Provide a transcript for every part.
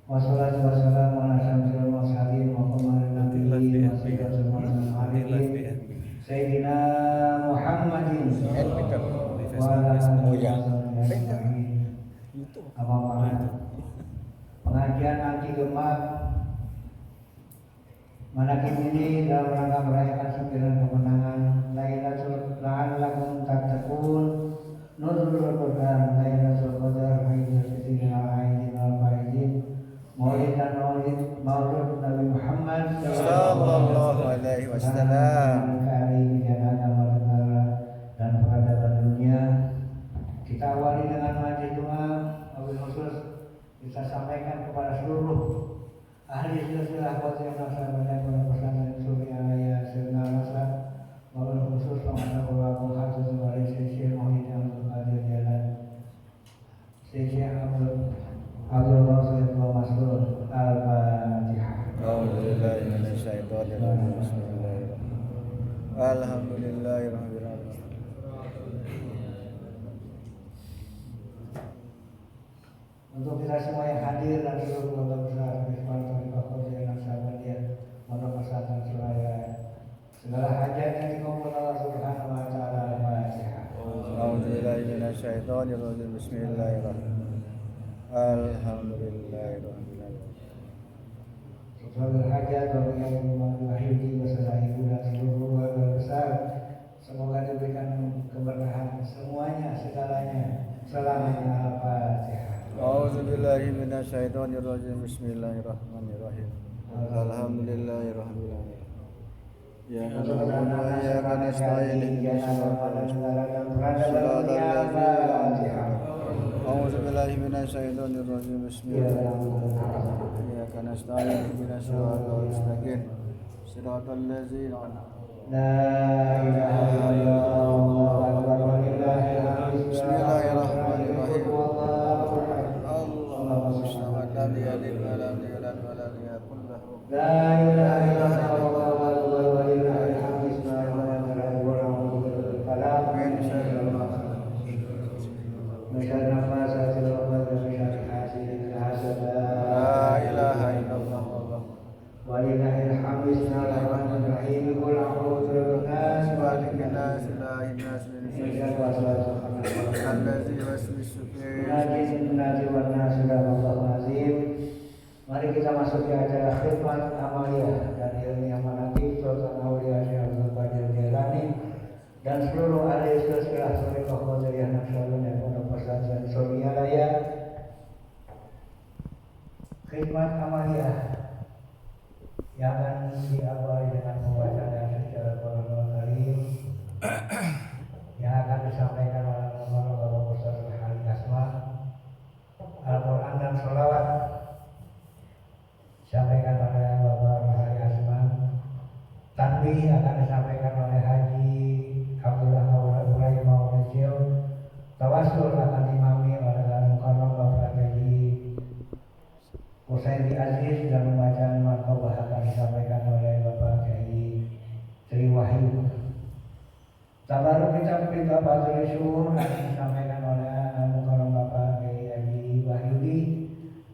Wassalatu wassalamu ala asyrofil mursalin wa qamaril nabiyyin wa sayyidatil mursalin Sayyidina Muhammadin wa ala alihi ajma'in. Apa pengajian anti gemar manakim ini dalam rangka merayakan 9 kemenangan Lailatul la'allakum tattaqun nuzulul Qur'an Lailatul Qadar Haidul Fitri Aidin wal Faizin Maulid dan Maulud Nabi Muhammad sallallahu alaihi wasallam dan peradaban dunia. Kita awali dengan majlis doa wabil khusus kita sampaikan kepada seluruh ahli silsilah qadriyah nasabannya pada pesantren Surya Raya Sirna Rasa wabil khusus pengajar ulama Hafiz Wali Syekh Muhammad Abdul Qadir Jalan Syekh Abdul Rasul Masrur Al-Fatihah. A'udzubillahi minasyaitonir rajim. Bismillahirrahmanirrahim. Alhamdulillahirabbil alamin. Untuk kita semua yang hadir dan seluruh keluarga besar Hizbut Tahrir Qadriyah Nasabaniyah Pondok Pesantren Surya segala hajat yang dikabulkan Allah Subhanahu wa taala. Al-Fatihah. A'udzubillahi minasyaitonir rajim. Bismillahirrahmanirrahim. Alhamdulillahirabbil alamin. Seluruh hajat bagi Wahyudi beserta ibu dan seluruh keluarga besar semoga diberikan keberkahan semuanya segalanya selamanya. Al-Fatihah. A'udzubillahi minasyaitonir rajim. Bismillahirrahmanirrahim. Alhamdulillahirabbil alamin. Ya na'budu wa iyyaka nasta'in ihdinas siratal mustaqim. A'udzubillahi minasyaitonir rajim. Bismillahirrahmanirrahim. Iyyaka nasta'in ihdinas siratal mustaqim. Siratal ladzina La ilaha illallah walillahil hamd. Bismillahirrahmanirrahim. Allahumma shalli ala La ilaha illallah walillahil hamd. Min nafasatil uqad min hasidin hasadan. La ilaha illallah. Walillahil hamd. Bismillahirrahmanirrahim. Qul a'udzu birabbin nas Nas ilahin nas min min syarri waswasil allazi yuwaswisu fi Mari kita masuk ke acara khidmat amaliyah dan ilmiah manatik Sultan Aulia Syekh Abdul Qadir Jailani dan seluruh ahli silsilah Thariqah Qadiriyah Naksabandiyah Pondok Pesantren Surya Raya. Khidmat amaliyah yang akan diawali dengan pembacaan secara Al-Qur'an Karim yang akan disampaikan oleh Bapak Ustaz Al Asma Al-Quran dan Sholawat disampaikan oleh Bapak Rahali Asman. Tanbih akan disampaikan oleh Haji Abdullah Ibrahim Maulid. Tawasul akan dimami oleh Al-Mukarram Bapak Haji Husaini Aziz dan pembacaan Markabah akan disampaikan oleh Bapak Haji Tri Wahyu. Tabaruk kita perintah Fadhil Syuhur akan disampaikan oleh Al-Mukarram Bapak Haji Wahyudi.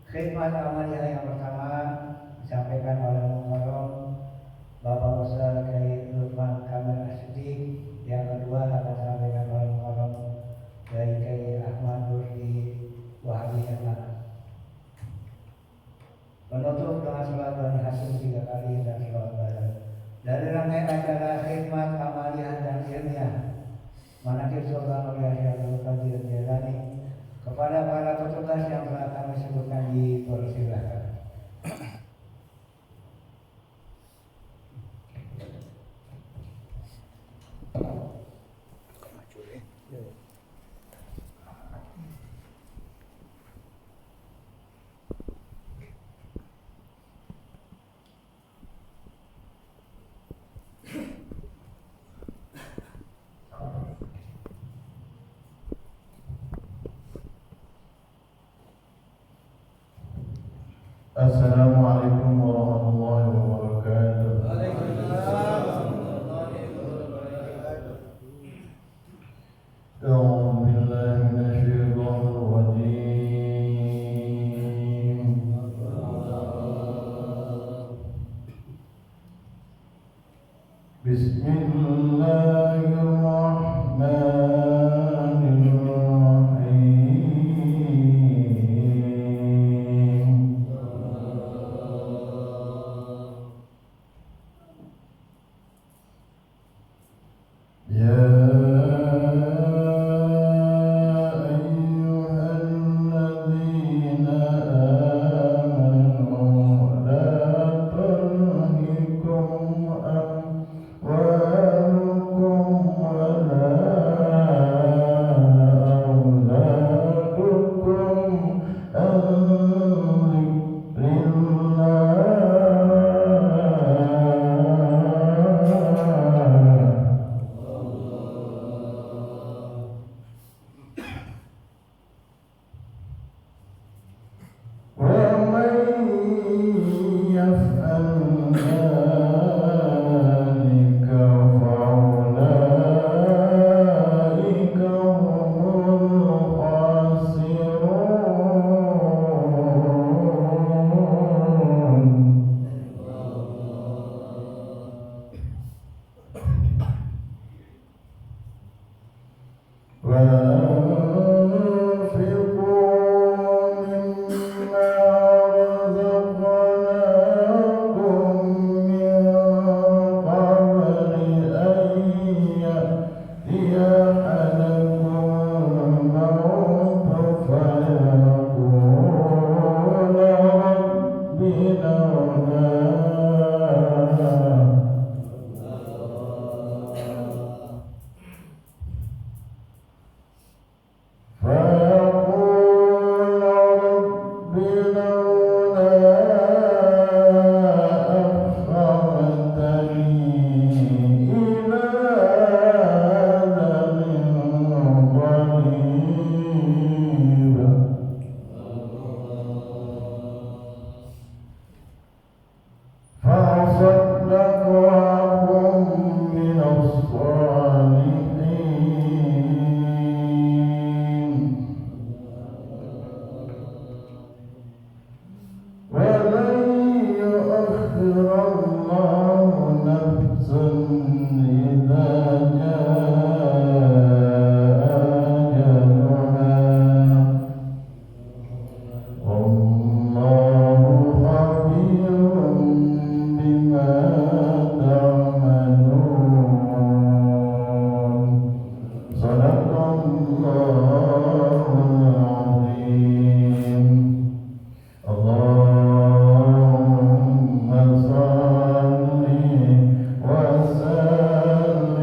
Khidmat amaliyah yang pertama disampaikan oleh Al-Mukarram Bapak Ustaz Kiai Lukman Kamil Asyidik. Yang kedua akan disampaikan oleh Al-Mukarram Kiai Ahmad Rusdi Wahabiyah. Penutup dengan sholat dan hasil 3 kali dan sholat badan. Dari rangkaian acara khidmat amaliyah dan ilmiah Manaqib Sultan Aulia Syekh Abdul Qadir Jailani kepada para petugas yang telah kami sebutkan dipersilakan. Assalamualaikum warahmatullahi wabarakatuh. أعوذ بالله من الشيطان الرجيم وصدق وكن من الصالحين ولن يؤخر الله نفسا إذا جاء أجلها والله خبير بما تعملون صدق الله العظيم اللهم صل وسلم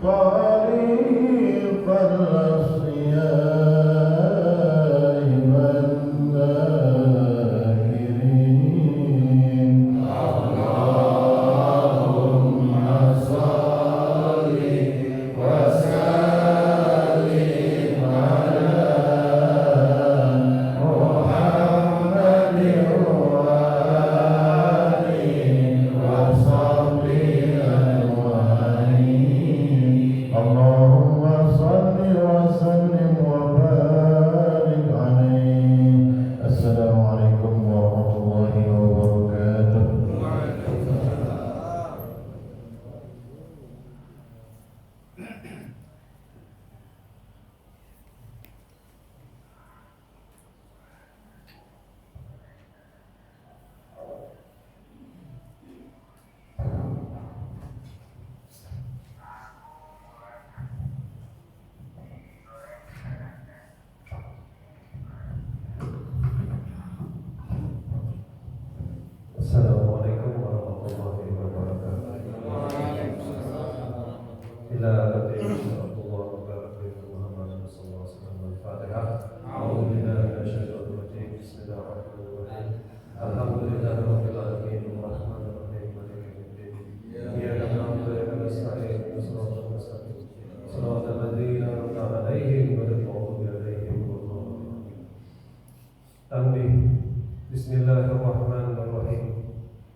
طريق الأصفياء والذاكرين اللهم صل وسلم على محمد وآله وصحبه أجمعين اللهم صل وسلم وبارك عليه. السلام عليكم ورحمة الله وبركاته. Assalamualaikum warahmatullahi wabarakatuh. Ila nabi sallallahu alaihi Muhammad sallallahu alaihi wasallam. Al-Fatihah. A'udzu billahi minasyaitonir rajim. Bismillahirrahmanirrahim. Alhamdulillahi rabbil alamin. Arrahmanir rahim. Maliki yaumiddin. Iyyaka na'budu wa iyyaka nasta'in. Shiratal mustaqim. Shiratal ladzina an'amta 'alaihim ghairil maghdubi 'alaihim waladdallin. Tanbih. Bismillahirrahmanirrahim.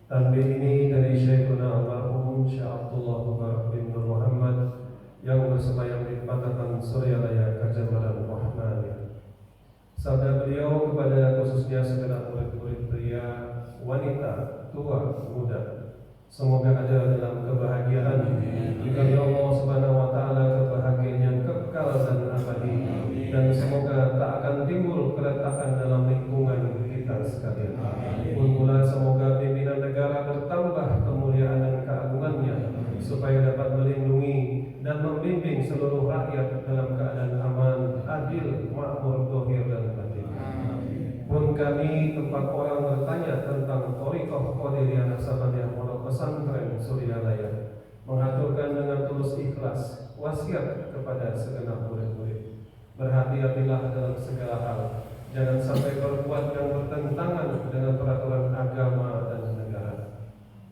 Tanbih ini dari Syekhuna almarhum Syekh Abdullah Mubarak bin Nur Muhammad yang bersemayam di Patahan Suryalaya Kajamanan Rahman. Sabda beliau kepada khususnya segenap murid-murid pria, wanita, tua, muda, semoga ada dalam kebahagiaan juga Allah Subhanahu wa taala kebahagiaan yang kekal dan abadi, dan semoga tak akan timbul keretakan dalam lingkungan kita sekalian. Pun pula semoga pimpinan negara bertambah kemuliaan dan keagungannya supaya dapat melindungi dan membimbing seluruh rakyat dalam keadaan aman, adil, makmur, dohir dan batin. Pun kami tempat orang bertanya tentang Thariqah Qadiriyah Naksabandia Pondok Pesantren Suryalaya mengaturkan dengan tulus ikhlas wasiat kepada segenap murid-murid. Berhati-hatilah dalam segala hal. Jangan sampai berbuat yang bertentangan dengan peraturan agama dan negara.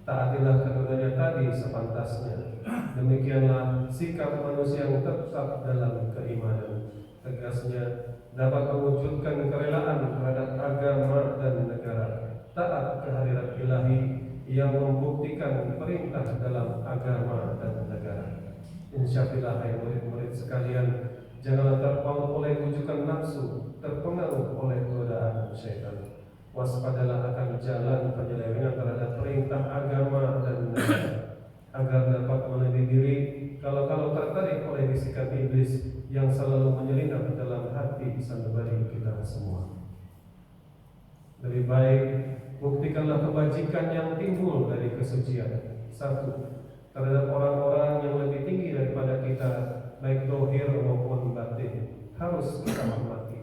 Taatilah keduanya tadi sepantasnya. Demikianlah sikap manusia yang tetap dalam keimanan. Tegasnya dapat mewujudkan kerelaan terhadap agama dan negara. Taat kehadirat ilahi yang membuktikan perintah dalam agama dan negara. Insyaallah hai murid-murid sekalian, janganlah terpaut oleh bujukan nafsu, terpengaruh oleh godaan syaitan. Waspadalah akan jalan penyelewengan terhadap perintah agama dan negara, agar dapat menahan diri kalau tertarik oleh bisikan iblis yang selalu menyelinap dalam hati sanubari kita semua. Lebih baik buktikanlah kebajikan yang timbul dari kesucian. Satu, terhadap orang-orang yang lebih tinggi daripada kita, baik dohir maupun batin, harus kita hormati.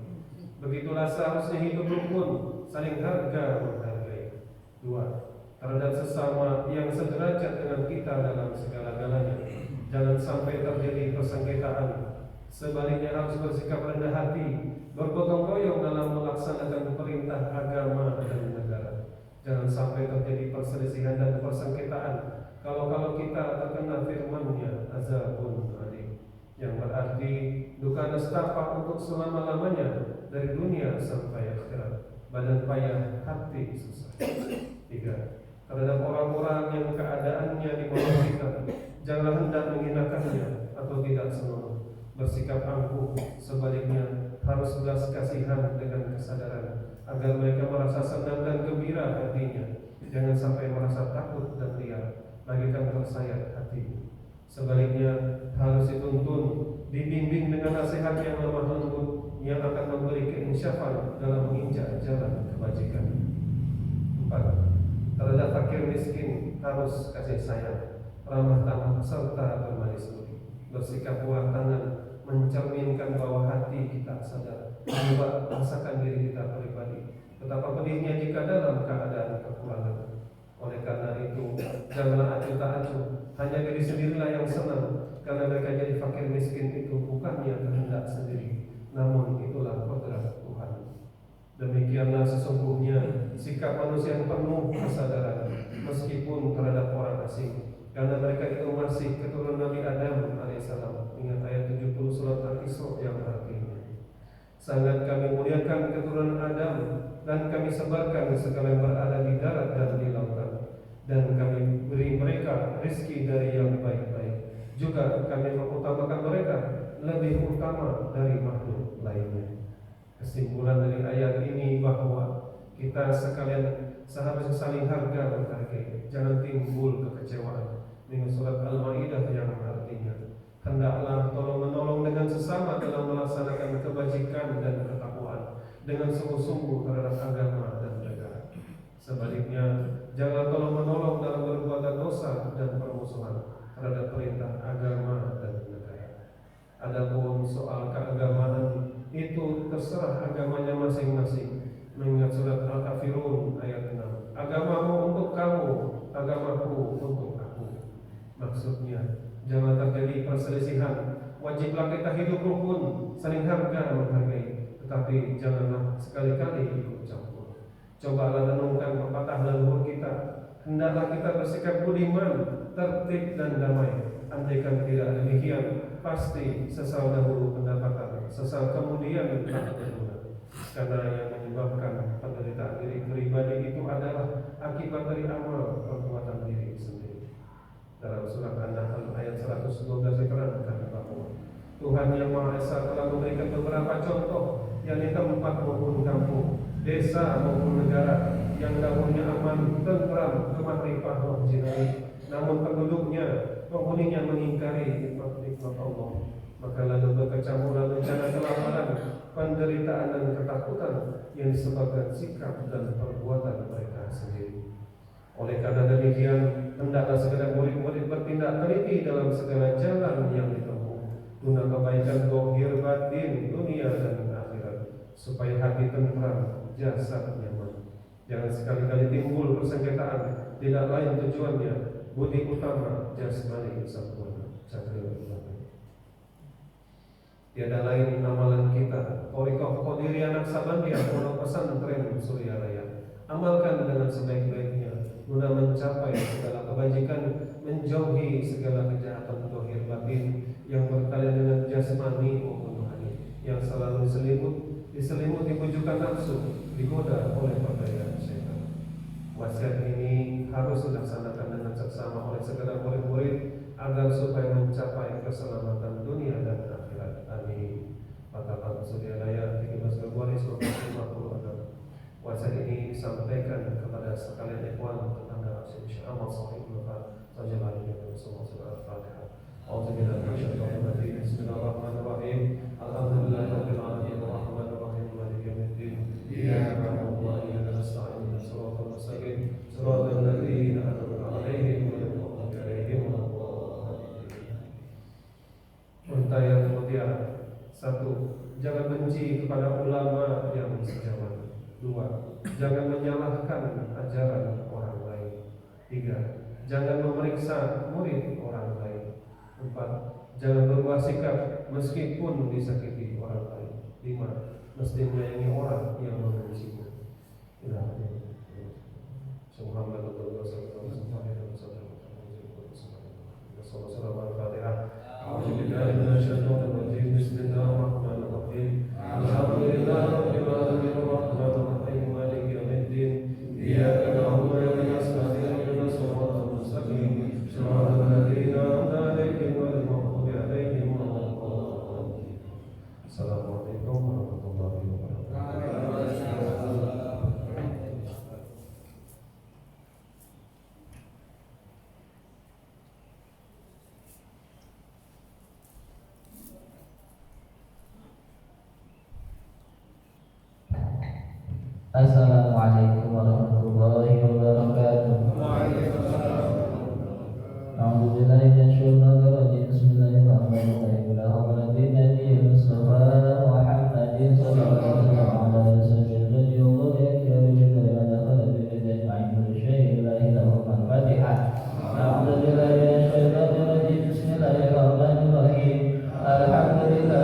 Begitulah seharusnya hidup rukun, saling harga menghargai. Dua, terhadap sesama yang sederajat dengan kita dalam segala-galanya, jangan sampai terjadi persengketaan. Sebaliknya harus bersikap rendah hati, bergotong royong dalam melaksanakan perintah agama dan negara. Jangan sampai terjadi perselisihan dan persengketaan. Kalau kita terkena firman-Nya, azabun alim, yang berarti duka nestapa untuk selama-lamanya dari dunia sampai akhirat, badan payah, hati susah. Tiga, terhadap orang-orang yang keadaannya di bawah kita, janganlah hendak menghinakannya atau tidak senonoh. Bersikap angkuh, sebaliknya harus belas kasihan dengan kesadaran agar mereka merasa senang dan gembira hatinya. Jangan sampai merasa takut dan liar, bagaikan tersayat hati. Sebaliknya harus dituntun, dibimbing dengan nasihat yang lemah lembut yang akan memberi keinsyafan dalam menginjak jalan kebajikan. 4. Terhadap fakir miskin harus kasih sayang, ramah tamah serta bermanis budi. Bersikap murah tangan mencerminkan bahwa hati kita sadar, coba rasakan diri kita pribadi betapa pedihnya jika dalam keadaan kekurangan. Oleh karena itu, janganlah acuh tak acuh, hanya diri sendirilah yang senang, karena mereka jadi bukannya kehendak sendiri, namun itulah kodrat Tuhan. Demikianlah sesungguhnya sikap manusia yang penuh kesadaran meskipun terhadap orang asing, karena mereka itu masih keturunan Nabi Adam alaihissalam. Ingat ayat 70 surat Al-Isra yang artinya, sangat kami muliakan keturunan Adam dan kami sebarkan segala yang berada di darat dan di lautan, dan kami beri mereka rezeki dari yang baik-baik. Juga kami mengutamakan mereka lebih utama dari makhluk lainnya. Kesimpulan dari ayat ini bahwa kita sekalian seharusnya saling harga menghargai, jangan timbul kekecewaan. Dengan surat Al-Maidah yang artinya, hendaklah tolong-menolong dengan sesama dalam melaksanakan kebajikan dan ketakwaan dengan sungguh-sungguh terhadap agama dan negara. Sebaliknya, jangan tolong-menolong dalam perbuatan dosa dan permusuhan terhadap perintah agama dan negara. Adapun soal keagamaan itu terserah agamanya masing-masing. Mengingat surat Al-Kafirun ayat 6, agamamu untuk kamu, agamaku untuk aku. Maksudnya, jangan terjadi perselisihan. Wajiblah kita hidup rukun, saling harga menghargai, tetapi janganlah sekali-kali ikut campur. Cobalah renungkan pepatah leluhur kita, hendaklah kita bersikap budiman, tertib dan damai. Andaikan tidak demikian, pasti sesal dahulu pendapatan, sesal kemudian tak berguna. Karena yang menyebabkan penderitaan diri pribadi itu adalah akibat dari amal perbuatan diri sendiri. Dalam surat An-Nahl ayat 112 diterangkan bahwa Tuhan yang Maha Esa telah memberikan beberapa contoh, yakni tempat maupun kampung, desa maupun negara yang dahulunya aman, tentram, kemahrifah, jinai, namun penduduknya, penghuninya mengingkari nikmat Allah. Maka lalu berkecamurlah bencana kelaparan, penderitaan dan ketakutan yang disebabkan sikap dan perbuatan mereka sendiri. Oleh karena demikian, hendaklah segala murid-murid bertindak teliti dalam segala jalan yang ditempuh, guna kebaikan zahir batin, dunia dan akhirat, supaya hati tentram, jasad nyaman. Jangan sekali-kali timbul persengketaan, tidak lain tujuannya budi utama jasmani sempurna. Tiada lain amalan kita, Thariqah Qadiriyah Naqsabandiyah, Pondok Pesantren Surya Raya. Amalkan dengan sebaik-baiknya guna mencapai segala kebajikan, menjauhi segala kejahatan zahir batin yang berkaitan dengan jasmani maupun rohani, yang selalu diselimuti bujukan nafsu, digoda oleh perdaya syaitan. Wasiat ini harus dilaksanakan dengan seksama oleh segala murid-murid agar supaya mencapai keselamatan dunia dan akhirat. Amin. Katakan Surya Raya 13 Februari 1956. Wasiat ini disampaikan kepada sekalian ikhwan tetangga Syekh Ahmad Sahib Bapak Sajalah yang bersama surah Al-Fatihah. Auzubillahi minasyaitonir rajim. Bismillahirrahmanirrahim. Alhamdulillahirabbil alamin arrahmanir rahim maliki yaumiddin. Iyyaka na'budu wa iyyaka nasta'in. Shiratal mustaqim. Shiratal ladzina an'amta 'alaihim ghairil maghdubi 'alaihim waladdallin. Unta yang mutiara. 1. Jangan benci kepada ulama yang sejaman. 2. Jangan menyalahkan ajaran orang lain. 3. Jangan memeriksa murid orang lain. 4. Jangan berubah sikap meskipun disakiti orang lain. 5. Mesti menyayangi orang yang membencimu. Assalamualaikum warahmatullahi wabarakatuh. Assalamualaikum warahmatullahi wabarakatuh. A'udzubillahi minasyaitonir rajim. Bismillahirrahmanirrahim. La hawla illa billahi Mustafa Muhammadin sallallahu alaihi wasallam. Alhamdulillah.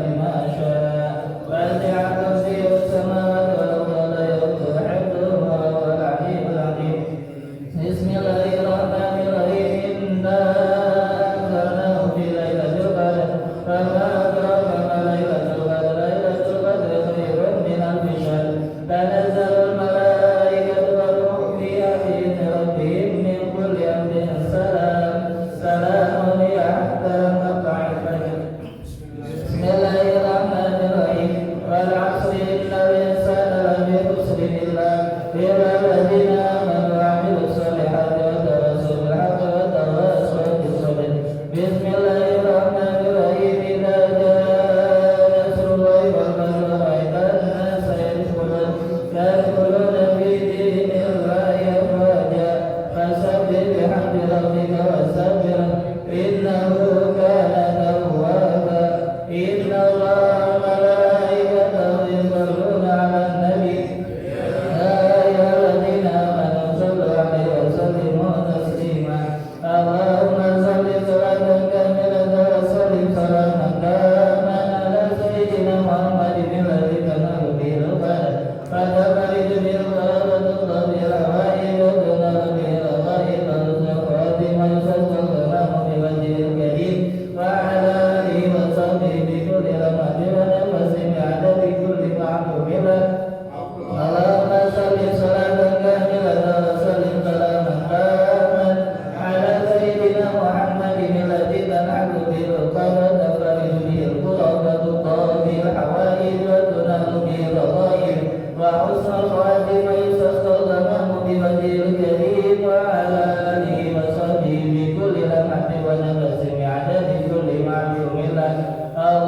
بما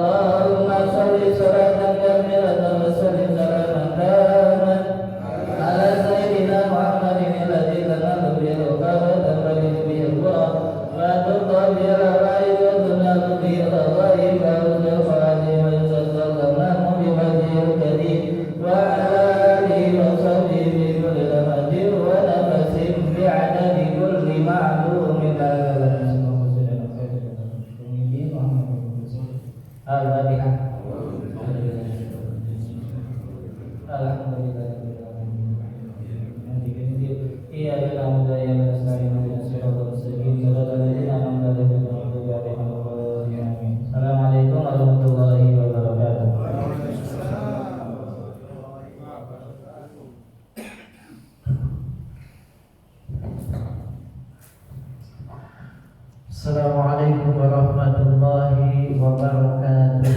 Allahumma salli salatan kamilatan wa sallim salaman taman ala sayyidina Muhammadin alladhi tanalu bihi al-uqaba wa taridu bihi al-qura wa tuqta bihi al-ra'id wa tunalu bihi al-ghaib wa uzafani wa yusallama bi wajhil karim wa ala alihi wa sahbihi bi kulli lamatin wa nafasin bi'adadi kulli ma'lumin Al-Fatihah. Alhamdulillah. Iyyaka na'budu wa iyyaka nasta'in ihdinas siratal mustaqim siratal ladzina an'amta 'alaihim ghairil maghdubi 'alaihim waladdallin. Assalamualaikum warahmatullahi wabarakatuh. Assalamualaikum warahmatullahi wabarakatuh.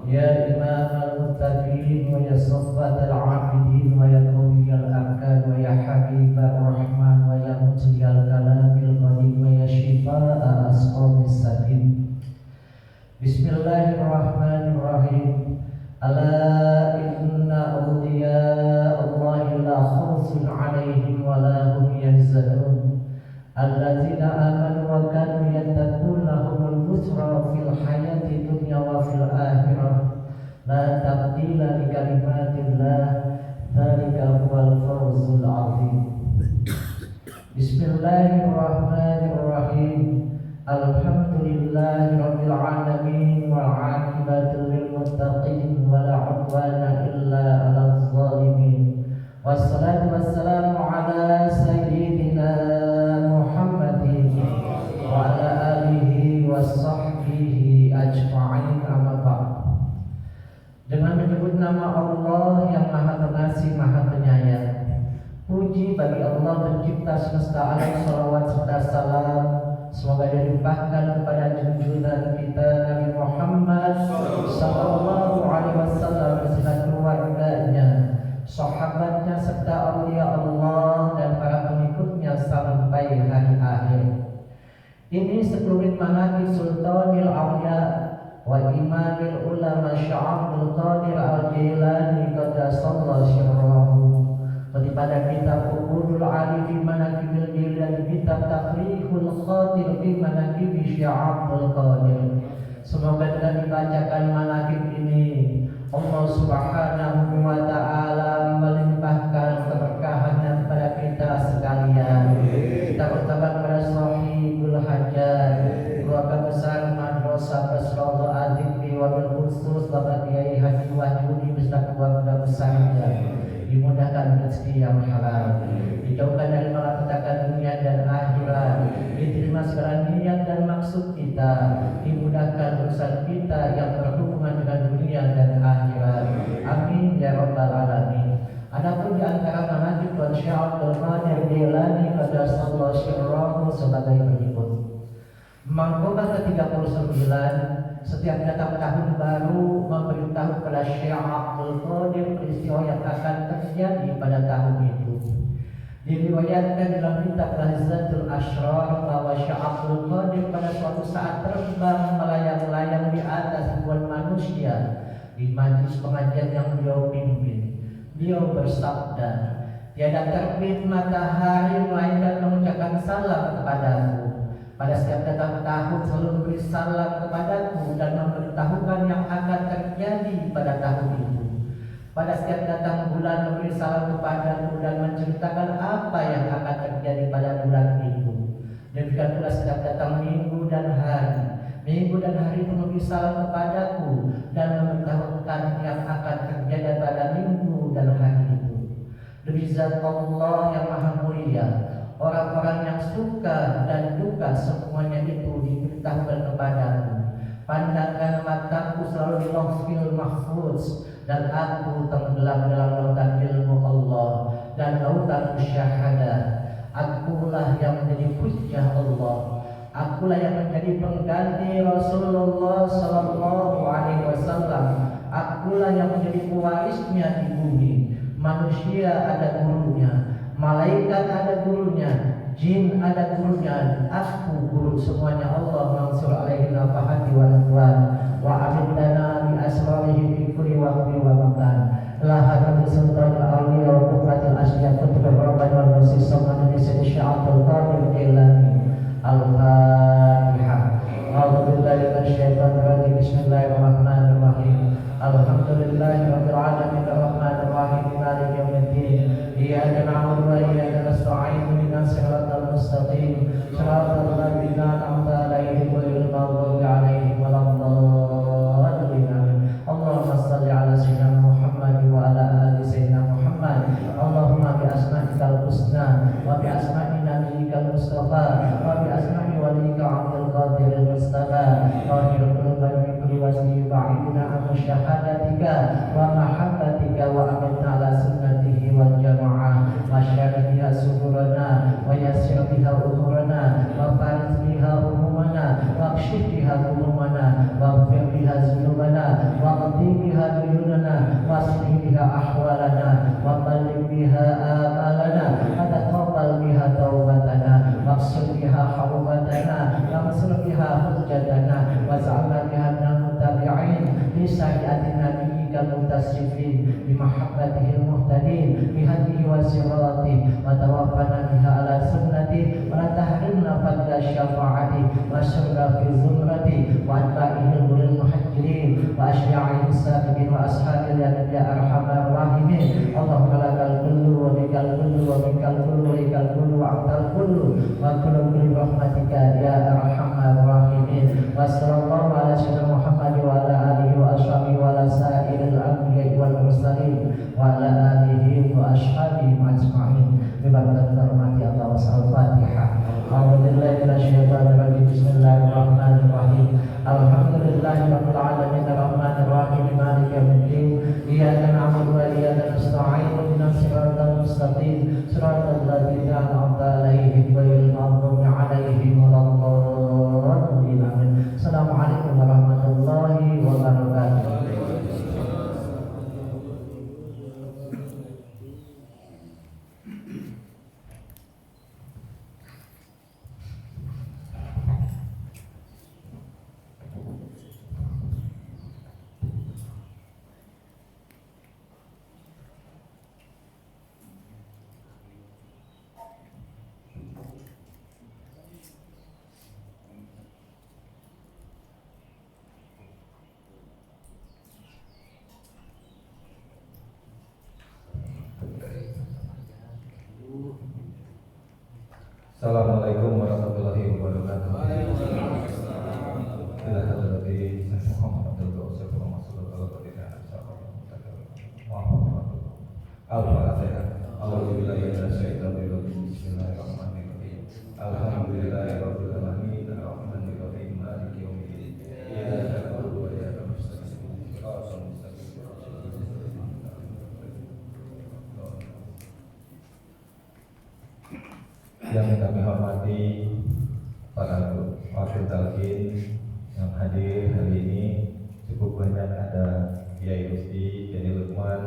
Ya imam al-muttaqin wa ya saffat al-abidin wa ya qawiyal arkan wa ya habib ar-rahman wa ya mujriyal kalamil qadim wa ya shifa'a asqamis sakin. Bismillahirrahmanirrahim. Ala inna awliya Allahi la khawfun alaihim wa la hum yahzanun. Alladzina amanu wa kanu yattaqun lahumul busra fil hayati dunya wa fil akhirah la tabdila li kalimatillah dzalika huwal fawzul azim. Bismillahirrahmanirrahim. Alhamdulillahi rabbil alamin wal 'aqibatu lil muttaqin wa la 'udwana illa 'alal zalimin. Wassalatu wassalamu ala sayyidina Muhammadin wa ala alihi wa sahbihi ajma'in, amma ba'd. Dengan menyebut nama Allah yang Maha Pengasih, Maha Penyayang, puji bagi Allah pencipta semesta alam, salawat serta salam semoga dilimpahkan kepada junjungan kita Nabi Muhammad sallallahu alaihi wasallam beserta keluarganya, sahabatnya serta aulia Allah dan para pengikutnya sampai hari akhir. Ini sekelumit manaqib Sultanil Awliya wa Imamil Ulama Sya'abdul Qadir Al-Jilani qaddasallahu sirrahu. Pada kitab Uqudul Ali fi Manaqibil Jilani, kitab Takhrihul Khatir fi Manaqibi Sya'abdul Qadir. Semoga dengan dibacakan manaqib ini Allah Subhanahu wa ta'ala melimpahkan keberkahannya kepada kita sekalian. Kita bertobat kepada Sahibul Hajat, keluarga besar Madrasah Basrul Azim wabil khusus Bapak Kiai Haji Wahyudi beserta keluarga besarnya. Dimudahkan rezeki yang halal, dijauhkan dari malapetaka dunia dan akhirat, diterima segala niat dan maksud kita, dimudahkan urusan kita yang berhubungan dengan dunia dan akhirat. Amin ya rabbal alamin. Adapun di antara manaqib Syaikhul Qadir Jilani qaddasallahu sirrahu sebagai berikut. Mangkoba ke-39, setiap datang tahun baru memberitahu kepada Syekh Abdul Qadir peristiwa yang akan terjadi pada tahun itu. Diriwayatkan dalam kitab Lahzatul Asyrar bahwa Syekh Abdul Qadir pada suatu saat terbang melayang-layang di atas ribuan manusia di majlis pengajian yang beliau pimpin. Beliau bersabda, tiada terbit matahari melainkan mengucapkan salam kepadamu. Pada setiap datang tahun selalu memberi salam kepadaku dan memberitahukan yang akan terjadi pada tahun itu. Pada setiap datang bulan memberi salam kepadaku dan menceritakan apa yang akan terjadi pada bulan itu. Demikian pula setiap datang minggu dan hari. Minggu dan hari itu memberi salam kepadaku dan memberitahukan yang akan terjadi pada minggu dan hari itu. Demi zat Allah yang maha mulia, orang-orang yang suka dan duka semuanya itu diberitahukan kepadaku. Pandangan mataku selalu di lauhil mahfuz dan aku tenggelam dalam lautan ilmu Allah dan lautan syahadah. Akulah yang menjadi hujjah Allah. Akulah yang menjadi pengganti Rasulullah sallallahu alaihi wasallam. Akulah yang menjadi pewarisnya di bumi. Manusia ada gurunya, malaikat ada gurunya, jin ada gurunya, aku guru semuanya. Allah mansur alaihi nafahati wa ridwan wa abidana bi asrarihi fi kulli waqti wa makan. La hadratu sultanul awliya wa qutbatil asyiya kutubil rabbani wal musis samana di syai'atul qadir ilani. Al-Fatihah. A'udzubillahi minasyaitonir rajim. Bismillahirrahmanirrahim. Alhamdulillahirabbil alamin arrahmanir rahim maliki yaumiddin. Iyyaka na'budu wa iyyaka nasta'in ihdinas siratal mustaqim siratal ladzina an'amta 'alaihim ghairil maghdubi 'alaihim waladdallin. Allahumma shalli 'ala sayyidina Muhammad wa 'ala ali sayyidina Muhammad. Allahumma bi asma'ikal husna wa bi asma'i nabiyyikal mustafa wa bi asma'i waliyika 'abdul qadiril mustafa wa bi qulubina min kulli wasfi ba'idna an syahadatika wa mahabbatika wa amitna ala sunnatihi wal jamaah wa syarih biha sudurana wa yassir biha umurana wa faris biha umumana wa kshif biha umumana wa ghfir biha zunubana wa qadi biha duyunana wa aslih biha ahwalana wa balligh biha amalana wa taqabbal biha taubatana wa qsir biha harubatana wa qsir biha hujjatana wa za'alna biha minal mutabi'in li sayyati nabiyyikal muntasifin bi mahabbatihil muhtadin bi hadihi wa sirati wa tawaffana biha ala sunnati wa la tahrimna fadla syafa'ati wa syurga fi zumrati wa atba'ihil mulil muhajjirin wa asya'ihis sabiqin wa ashabil ya arhamar rahimin. Allahumma lakal kullu wa bikal kullu wa bikal kullu wa bikal kullu wa antal kullu wa kullu bi rahmatika ya arhamar rahimin. Wa sallallahu ala sayyidina Muhammad wa ala alihi wa ashabihi wa ala sa'iril anbiya'i wal mursalin wa ala alihi wa ashabihi ajma'in. Bismillahirrahmanirrahim. Al-Fatihah. A'udzubillahi minasyaitonir rajim. Bismillahirrahmanirrahim. Alhamdulillahirabbil alamin arrahmanir rahim maliki yaumiddin. Iyyaka na'budu wa iyyaka nasta'in ihdinas siratal mustaqim siratal ladzina an'amta 'alaihim ghairil maghdubi 'alaihim waladdallin. Amin. Assalamualaikum warahmatullahi wabarakatuh. Assalamualaikum warahmatullahi wabarakatuh. Alhamdulillahirabbil alamin arrahmanirrahim maliki yaumiddin. Iyyaka na'budu wa iyyaka nasta'in ihdinas yang kami hormati para wakil talqin yang hadir hari ini. Cukup banyak, ada Kiai Rusdi, Kiai Lukman,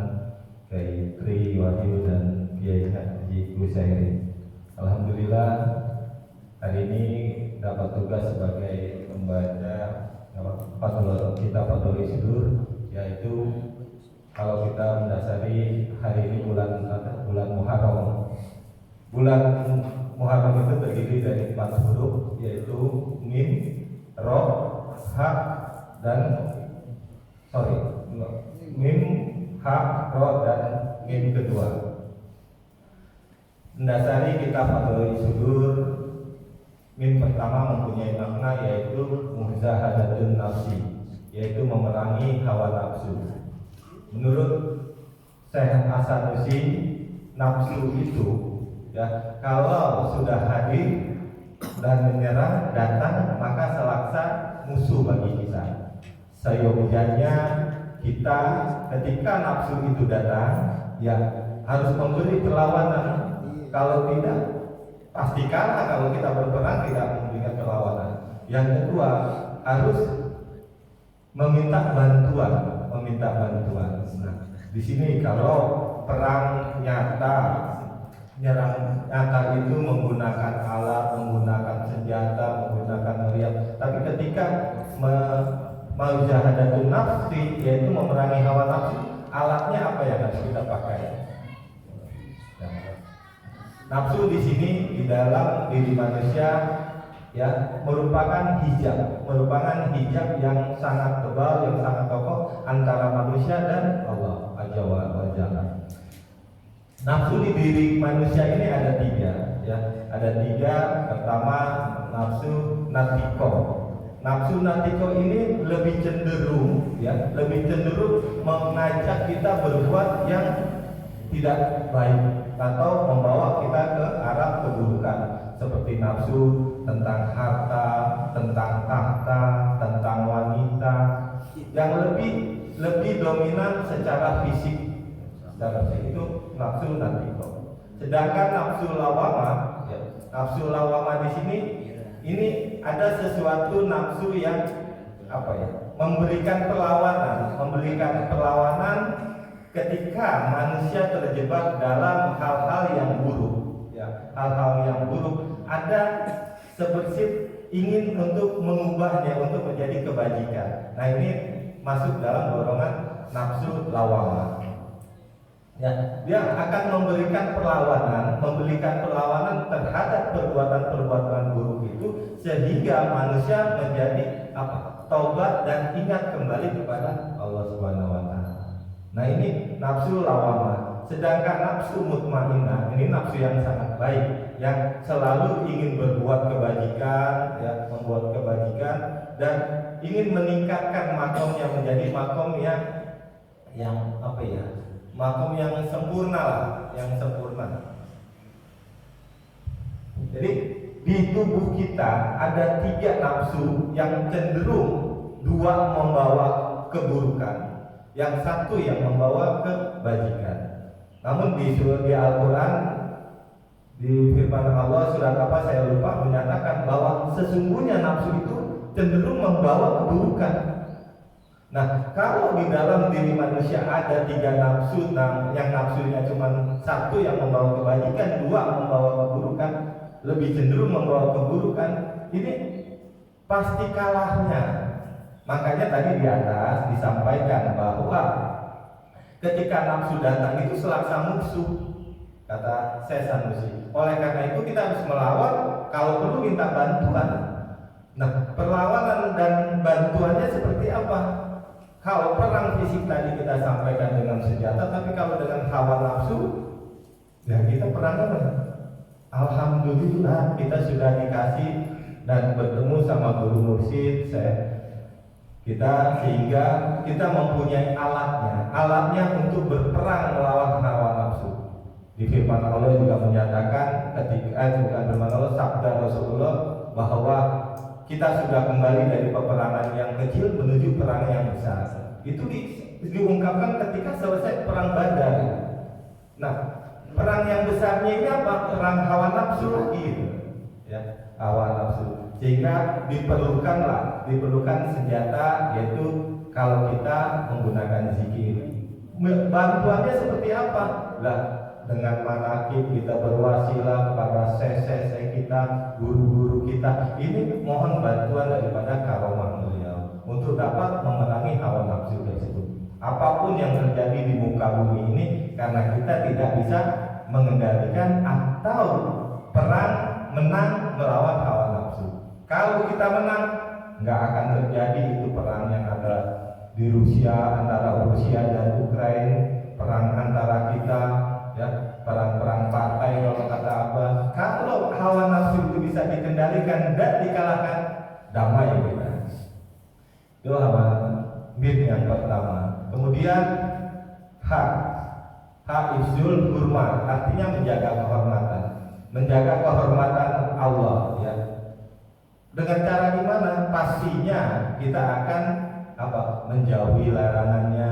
Kiai Tri Wahyu dan Kiai Haji Gusairi. Alhamdulillah hari ini dapat tugas sebagai pembaca kitab Fathul Isdur, yaitu kalau kita mendasari hari ini bulan Muharram. Bulan Muharram itu terdiri dari 4 huruf, yaitu mim, ro, ha, dan mim, ha, ro, dan mim kedua. Mendasari kitab Fathul Isdur, mim pertama mempunyai makna yaitu muzahadatun nafsi, yaitu memerangi hawa nafsu. Menurut Syekh Hasanusi, nafsu itu kalau sudah hadir dan menyerang datang, maka selaksa musuh bagi kita. Seyogianya kita ketika nafsu itu datang, harus memberi perlawanan. Kalau tidak, pasti kalah. Kalau kita berperang tidak memberikan perlawanan. Yang kedua, harus meminta bantuan. Nah, di sini kalau perang nyata nyerang nyata itu menggunakan alat, menggunakan senjata, menggunakan meriam. Tapi ketika mujahadatun nafsi, yaitu memerangi hawa nafsu, alatnya apa yang harus kita pakai? Nafsu di sini di dalam diri manusia ya merupakan hijab yang sangat tebal, yang sangat kokoh antara manusia dan Allah Azza wa Jalla. Nafsu di diri manusia ini ada tiga, ya. Ada tiga. Pertama, nafsu natiko. Nafsu natiko ini lebih cenderung, ya, lebih cenderung mengajak kita berbuat yang tidak baik atau membawa kita ke arah keburukan, seperti nafsu tentang harta, tentang tahta, tentang wanita, yang lebih dominan secara fisik. Itu nafsu natiko. Sedangkan nafsu lawama, ya, nafsu lawama di sini ini ada sesuatu nafsu yang apa ya? Memberikan perlawanan ketika manusia terjebak dalam hal-hal yang buruk, ya, hal-hal yang buruk, ada sebersit ingin untuk mengubahnya untuk menjadi kebajikan. Nah, ini masuk dalam golongan nafsu lawama. Ya, dia akan memberikan perlawanan terhadap perbuatan-perbuatan buruk itu sehingga manusia menjadi taubat dan ingat kembali kepada Allah Subhanahu wa taala. Nah, ini nafsu lawama. Sedangkan nafsu mutmainnah ini nafsu yang sangat baik, yang selalu ingin berbuat kebajikan, ya, membuat kebajikan dan ingin meningkatkan makomnya menjadi makom yang apa ya? Makom yang sempurna lah, yang sempurna. Jadi di tubuh kita ada tiga nafsu yang cenderung dua membawa keburukan, yang satu yang membawa kebajikan. Namun di Al-Quran, di firman Allah surat apa saya lupa, menyatakan bahwa sesungguhnya nafsu itu cenderung membawa keburukan. Nah, kalau di dalam diri manusia ada tiga nafsu, yang nafsunya cuma satu yang membawa kebajikan, dua membawa keburukan, lebih cenderung membawa keburukan, ini pasti kalahnya. Makanya tadi di atas disampaikan bahwa ketika nafsu datang itu selaksa musuh, kata Syekh Sanusi. Oleh karena itu kita harus melawan, kalau perlu minta bantuan. Nah, perlawanan dan bantuannya seperti apa? Kalau perang fisik tadi kita sampaikan dengan senjata, tapi kalau dengan hawa nafsu, ya kita perang apa? Alhamdulillah kita sudah dikasih dan bertemu sama guru mursyid kita, sehingga kita mempunyai alatnya untuk berperang melawan hawa nafsu. Di firman Allah juga menyatakan ketika bukan firman Allah, sabda Rasulullah bahwa kita sudah kembali dari peperangan yang kecil menuju perang yang besar. Itu diungkapkan ketika selesai perang Badar. Nah, perang yang besarnya ini apa? Perang hawa nafsu gitu. Ya, hawa nafsu. Sehingga diperlukan senjata, yaitu kalau kita menggunakan zikir. Bantuannya seperti apa? Lah, dengan manakib kita berwasilah kepada sese kita, guru-guru kita. Ini mohon bantuan daripada karomah beliau untuk dapat memerangi hawa nafsu tersebut. Apapun yang terjadi di muka bumi ini, karena kita tidak bisa mengendalikan atau menang melawan hawa nafsu. Kalau kita menang, nggak akan terjadi itu perang yang ada di Rusia, antara Rusia dan Ukraina, perang antara kita, ya, perang-perang partai kalau kata Abah. Kalau hawa nafsu itu bisa dikendalikan dan dikalahkan, damai kita. Itu hawa nafsu yang pertama. Kemudian hak ifzul hurmat, artinya menjaga kehormatan Allah, ya. Dengan cara gimana? Pastinya kita akan menjauhi larangannya,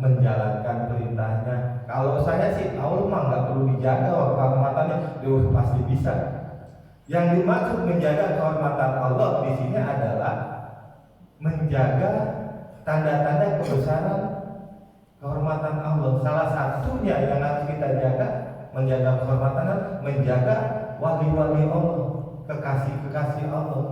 menjalankan perintahnya. Kalau saya sih tahu mah nggak perlu dijaga kehormatannya, pasti bisa. Yang dimaksud menjaga kehormatan Allah di sini adalah menjaga tanda-tanda kebesaran kehormatan Allah. Salah satunya yang harus kita jaga menjaga kehormatan dan menjaga wali-wali Allah, kekasih-kekasih Allah.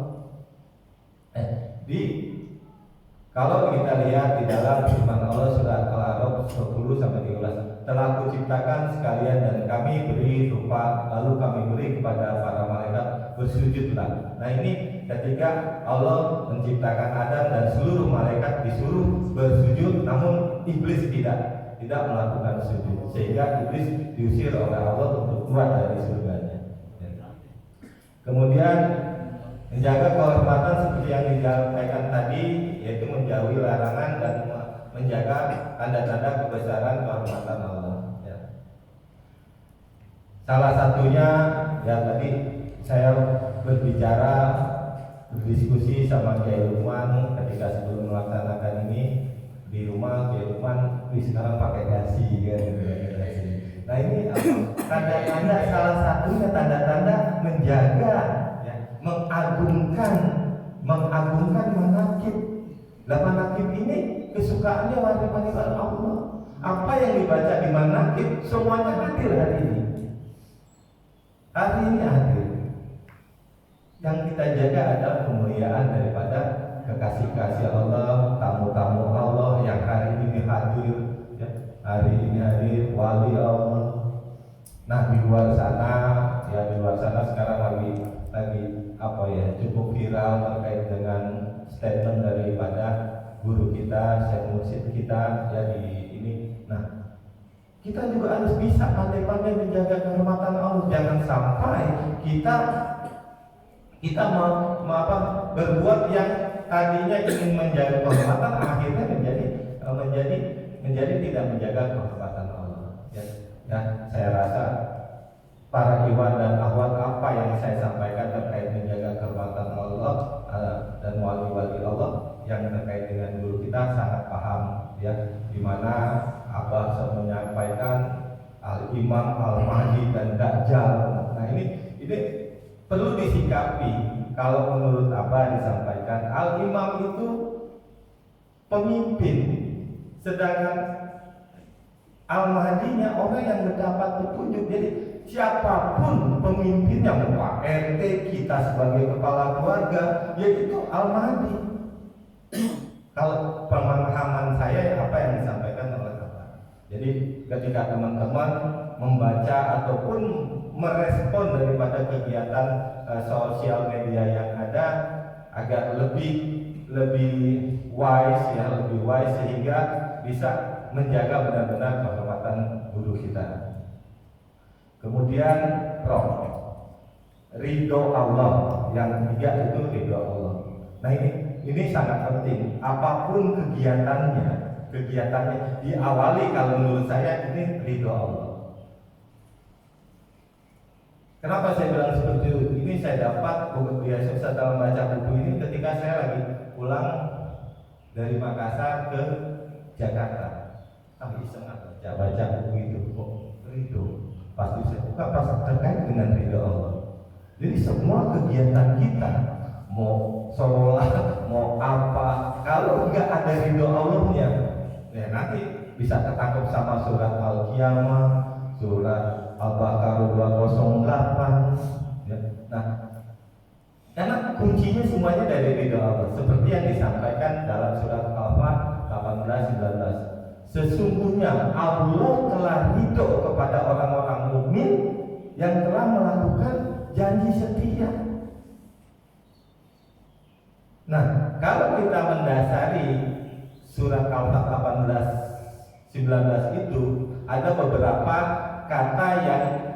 Kalau kita lihat di dalam firman Allah surat Al-A'raf 10 sampai 13, telah kuciptakan sekalian dan kami beri rupa, lalu kami beri kepada para malaikat bersujudlah. Nah ini ketika Allah menciptakan Adam dan seluruh malaikat disuruh bersujud, namun iblis tidak melakukan sujud, sehingga iblis diusir oleh Allah untuk keluar dari surganya. Kemudian menjaga kehormatan seperti yang disampaikan tadi, yaitu menjauhi larangan dan menjaga tanda-tanda kebesaran kehormatan Allah. Ya. Salah satunya ya tadi saya berdiskusi sama Kiai Lukman ketika sebelum melaksanakan ini di rumah. Kiai Lukman sekarang pakai dasi kan. Nah ini tanda-tanda, salah satunya tanda-tanda menjaga, ya, mengagungkan manaqib. Lah manaqib ini kesukaannya wali-wali Allah. Apa yang dibaca di manaqib semuanya hadir hari ini. Hari ini hadir. Yang kita jaga adalah kemuliaan daripada kekasih-kasih Allah, tamu-tamu Allah yang hari ini hadir, ya, hari ini hadir wali Allah. Nah di luar sana sekarang lagi apa ya, cukup viral terkait dengan statement daripada guru kita, Syekh Mursyid kita ya di ini. Nah kita juga harus bisa pandai-pandai menjaga kehormatan Allah. Jangan sampai kita berbuat yang tadinya ingin menjaga kehormatan akhirnya menjadi tidak menjaga kehormatan Allah. Ya, saya rasa para ikhwan dan akhwat, apa yang saya sampaikan terkait menjaga kehormatan Allah dan wali-wali Allah yang terkait dengan guru kita sangat paham, ya, di mana Abah menyampaikan Al-Imam, Al-Mahdi dan Dajjal. Nah ini perlu disikapi. Kalau menurut Abah disampaikan Al-Imam itu pemimpin, sedangkan Al-Mahdinya orang yang mendapat petunjuk. Jadi siapapun pemimpinnya, Pak RT kita sebagai kepala keluarga, yaitu Al-Mahdi. Kalau pemahaman saya apa yang disampaikan oleh Bapak. Jadi ketika teman-teman membaca ataupun merespon daripada kegiatan sosial media yang ada, agar lebih wise sehingga bisa menjaga benar-benar kehormatan guru kita. Kemudian ridho Allah, yang ketiga itu ridho Allah. Nah ini sangat penting. Apapun kegiatannya diawali, kalau menurut saya ini ridho Allah. Kenapa saya bilang seperti itu? Ini saya dapat biasa setelah membaca buku ini ketika saya lagi pulang dari Makassar ke Jakarta. Iseng baca buku itu, kok ridho. Pasti saya buka pas terkait dengan ridho Allah. Jadi semua kegiatan kita, mau sholat, mau apa, kalau nggak ada ridho Allahnya, ya nanti bisa ketangkep sama surat Al-Qiyamah, surat Al-Baqarah 208. Ya. Nah, karena kuncinya semuanya dari ridho Allah, seperti yang disampaikan dalam surat Al-Fatihah 18-19. Sesungguhnya Allah telah ridho kepada orang-orang mukmin yang telah melakukan janji setia. Nah, kalau kita mendasari surat Al-Fatihah 18-19 itu ada beberapa kata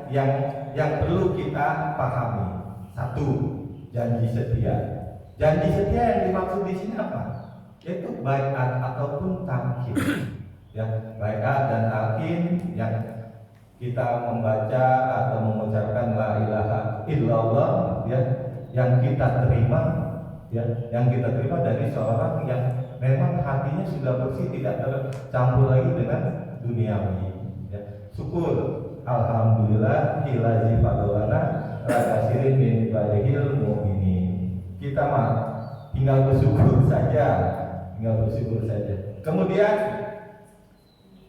yang perlu kita pahami. Satu, janji setia. Janji setia yang dimaksud di sini apa? Yaitu baiat ataupun tamkin. Ya, baiat dan talqin yang kita membaca atau mengucapkan la ilaha illallah, ya, yang kita terima dari seorang yang memang hatinya sudah bersih, tidak tercampur lagi dengan duniawi. Ya, syukur, alhamdulillah ilazi fadolana rakasirin min ibadihil mu'minin. Kita mah tinggal bersyukur saja. Kemudian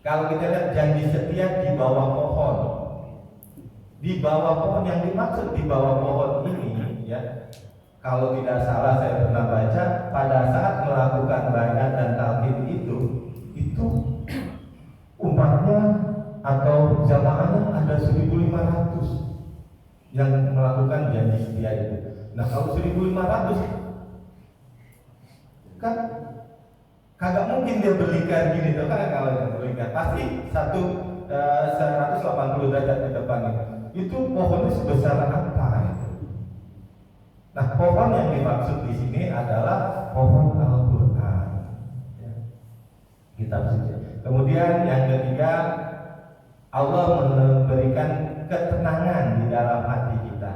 kalau kita lihat janji setia di bawah pohon, di bawah pohon, yang dimaksud di bawah pohon ini ya, kalau tidak salah saya pernah baca, pada saat melakukan bayat dan talqin itu umatnya atau jamaahnya ada 1.500 yang melakukan janji setia itu. Nah kalau 1.500 kan kagak mungkin dia berikan gini tuh kan, kalau yang berikan pasti 180 derajat ke depan itu pohonnya sebesar apa itu. Nah pohon yang dimaksud di sini adalah pohon Al-Quran ya. Kitab suci. Kemudian yang ketiga, Allah memberikan ketenangan di dalam hati kita.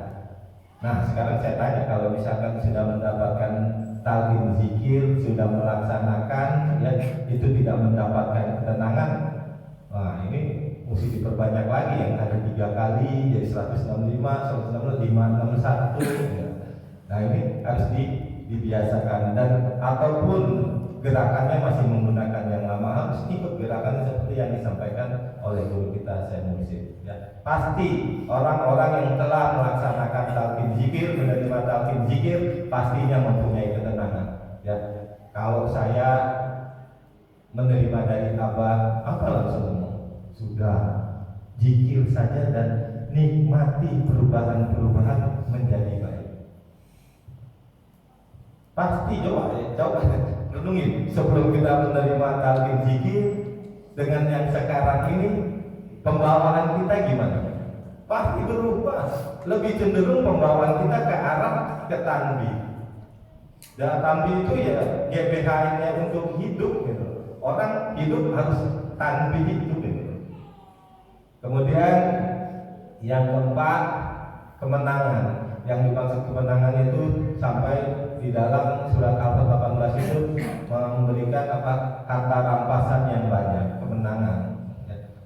Nah sekarang saya tanya, kalau misalkan sudah mendapatkan talqin zikir, sudah melaksanakan ya, itu tidak mendapatkan ketenangan, nah ini mesti diperbanyak lagi, yang ada 3 kali jadi 165, 165, 561 ya. Nah ini harus dibiasakan, dan ataupun gerakannya masih menggunakan yang lama, harus ikut gerakan seperti yang disampaikan oleh guru kita Syekh Mursyid ya. Pasti orang-orang yang telah melaksanakan talqin zikir, menerima talqin zikir, pastinya mempunyai ketenangan ya. Kalau saya menerima dari Abah, apa langsung ngomong? Sudah, zikir saja dan nikmati perubahan-perubahan menjadi baik. Pasti coba renungin sebelum kita menerima talqin zikir dengan yang sekarang ini, pembawaan kita gimana? Pasti berubah. Lebih cenderung pembawaan kita ke arah ke tanbih. Dan tanbih itu ya GBH-nya untuk hidup gitu. Orang hidup harus tanbih hidup gitu. Kemudian yang keempat, kemenangan. Yang dimaksud kemenangan itu sampai di dalam surat Al-Fatihah 18 itu memberikan harta rampasan yang banyak, kemenangan.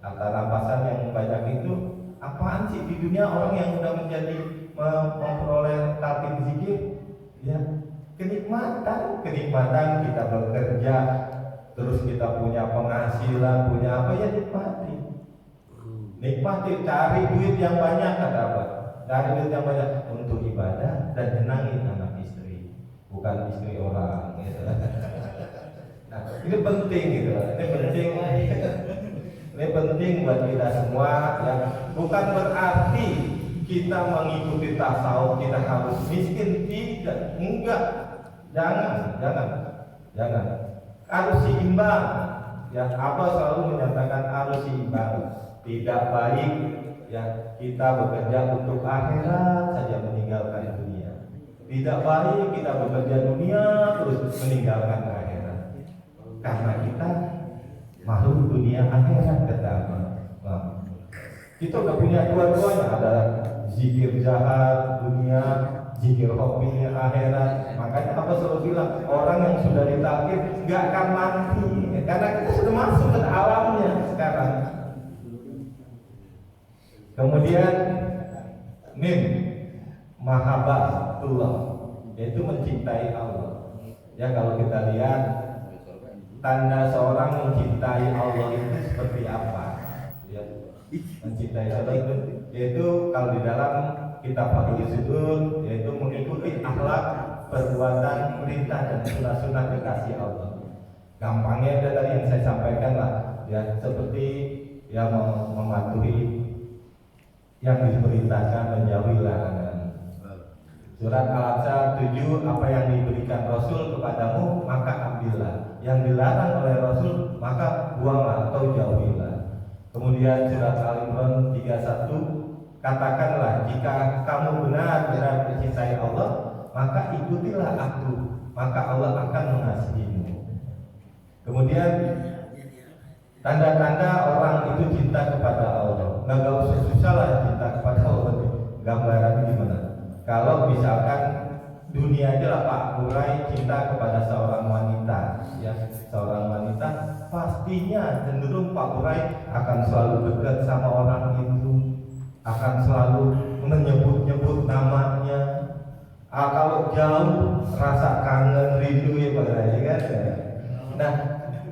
Harta rampasan yang banyak itu apaan sih di dunia? Orang yang sudah menjadi memperoleh talqin zikir ya, kenikmatan kita bekerja, terus kita punya penghasilan, punya apa ya, nikmati, cari duit yang banyak, kata apa? Cari duit yang banyak untuk ibadah dan nyenangin anak istri, bukan istri orang gitu. Nah, ini penting gitu. Ini penting buat kita semua ya. Bukan berarti kita mengikuti tasawuf kita harus miskin, tidak, enggak. Jangan. Harus seimbang. Ya, apa selalu menyatakan harus seimbang. Tidak baik ya kita bekerja untuk akhirat saja meninggalkan dunia. Tidak baik kita bekerja dunia terus meninggalkan akhirat. Karena kita makhluk dunia akhirat kata Allah. Kita udah punya dua-duanya, ada zikir jahat dunia, zikir hobinya akhirat. Makanya apa selalu bilang, orang yang sudah ditakdir gak akan mati, karena kita sudah masuk ke alamnya sekarang. Kemudian mahabbatullah, yaitu mencintai Allah. Ya kalau kita lihat tanda seorang mencintai Allah itu seperti apa? Ya, mencintai Allah itu yaitu kalau di dalam kitab Fathul Sudur, yaitu mengikuti akhlak, perbuatan, perintah dan sunnah-sunnah kekasih Allah. Gampangnya tadi yang saya sampaikan lah, ya seperti ya mematuhi yang diperintahkan, menjauhi larangan. Surat Al-Aqsa 7, apa yang diberikan Rasul kepadamu maka ambillah, yang dilarang oleh Rasul maka buanglah atau jauhilah. Kemudian surat Al-Imran 31, katakanlah jika kamu benar-benar mencintai Allah maka ikutilah aku, maka Allah akan mengasihimu. Kemudian tanda-tanda orang itu cinta kepada Allah. Nggak usah susah lah cinta kepada Allah. Gambarannya gimana? Kalau misalkan dunia aja lah Pak Burai cinta kepada seorang wanita, ya seorang wanita, pastinya cenderung Pak Burai akan selalu dekat sama orang itu, akan selalu menyebut-nyebut namanya. Kalau jauh rasa kangen, rindu ya Pak Burai kan? Nah,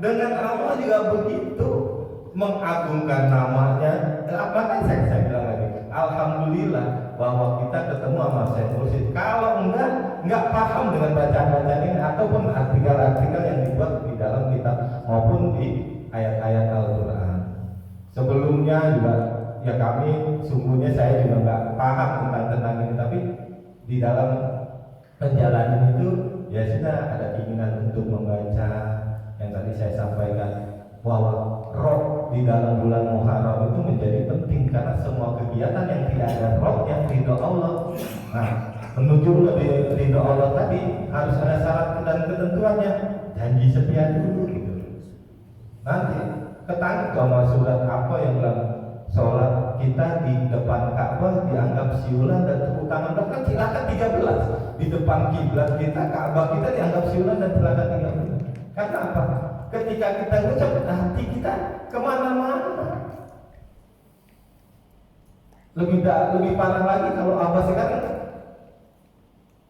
dengan Allah juga begitu, mengagungkan namanya. Apa kan saya bilang lagi, Alhamdulillah bahwa kita ketemu sama Syekh Mursyid. Kalau enggak paham dengan bacaan-bacaan ini ataupun artikel-artikel yang dibuat di dalam kitab maupun di ayat-ayat Al-Quran. Sebelumnya juga ya kami sungguhnya saya juga nggak paham tentang ini, tapi di dalam penjalanan itu ya sudah ada keinginan untuk membaca yang tadi saya sampaikan bahwa roh di dalam bulan Muharram itu menjadi penting karena semua kegiatan yang tidak ada roh yang ridho Allah. Nah, menuju lebih ridho Allah tadi harus ada syarat dan ketentuannya, janji setia dulu gitu. Nanti ketangkep sama surat apa yang bilang sholat kita di depan Ka'bah dianggap siulan dan tepuk tangan, bahkan silakan 13 di depan kiblat kita, Ka'bah kita dianggap siulan dan silakan 13. Karena apa? Ketika kita ucap hati kita kemana-mana. Lebih parah lagi kalau Abah sekarang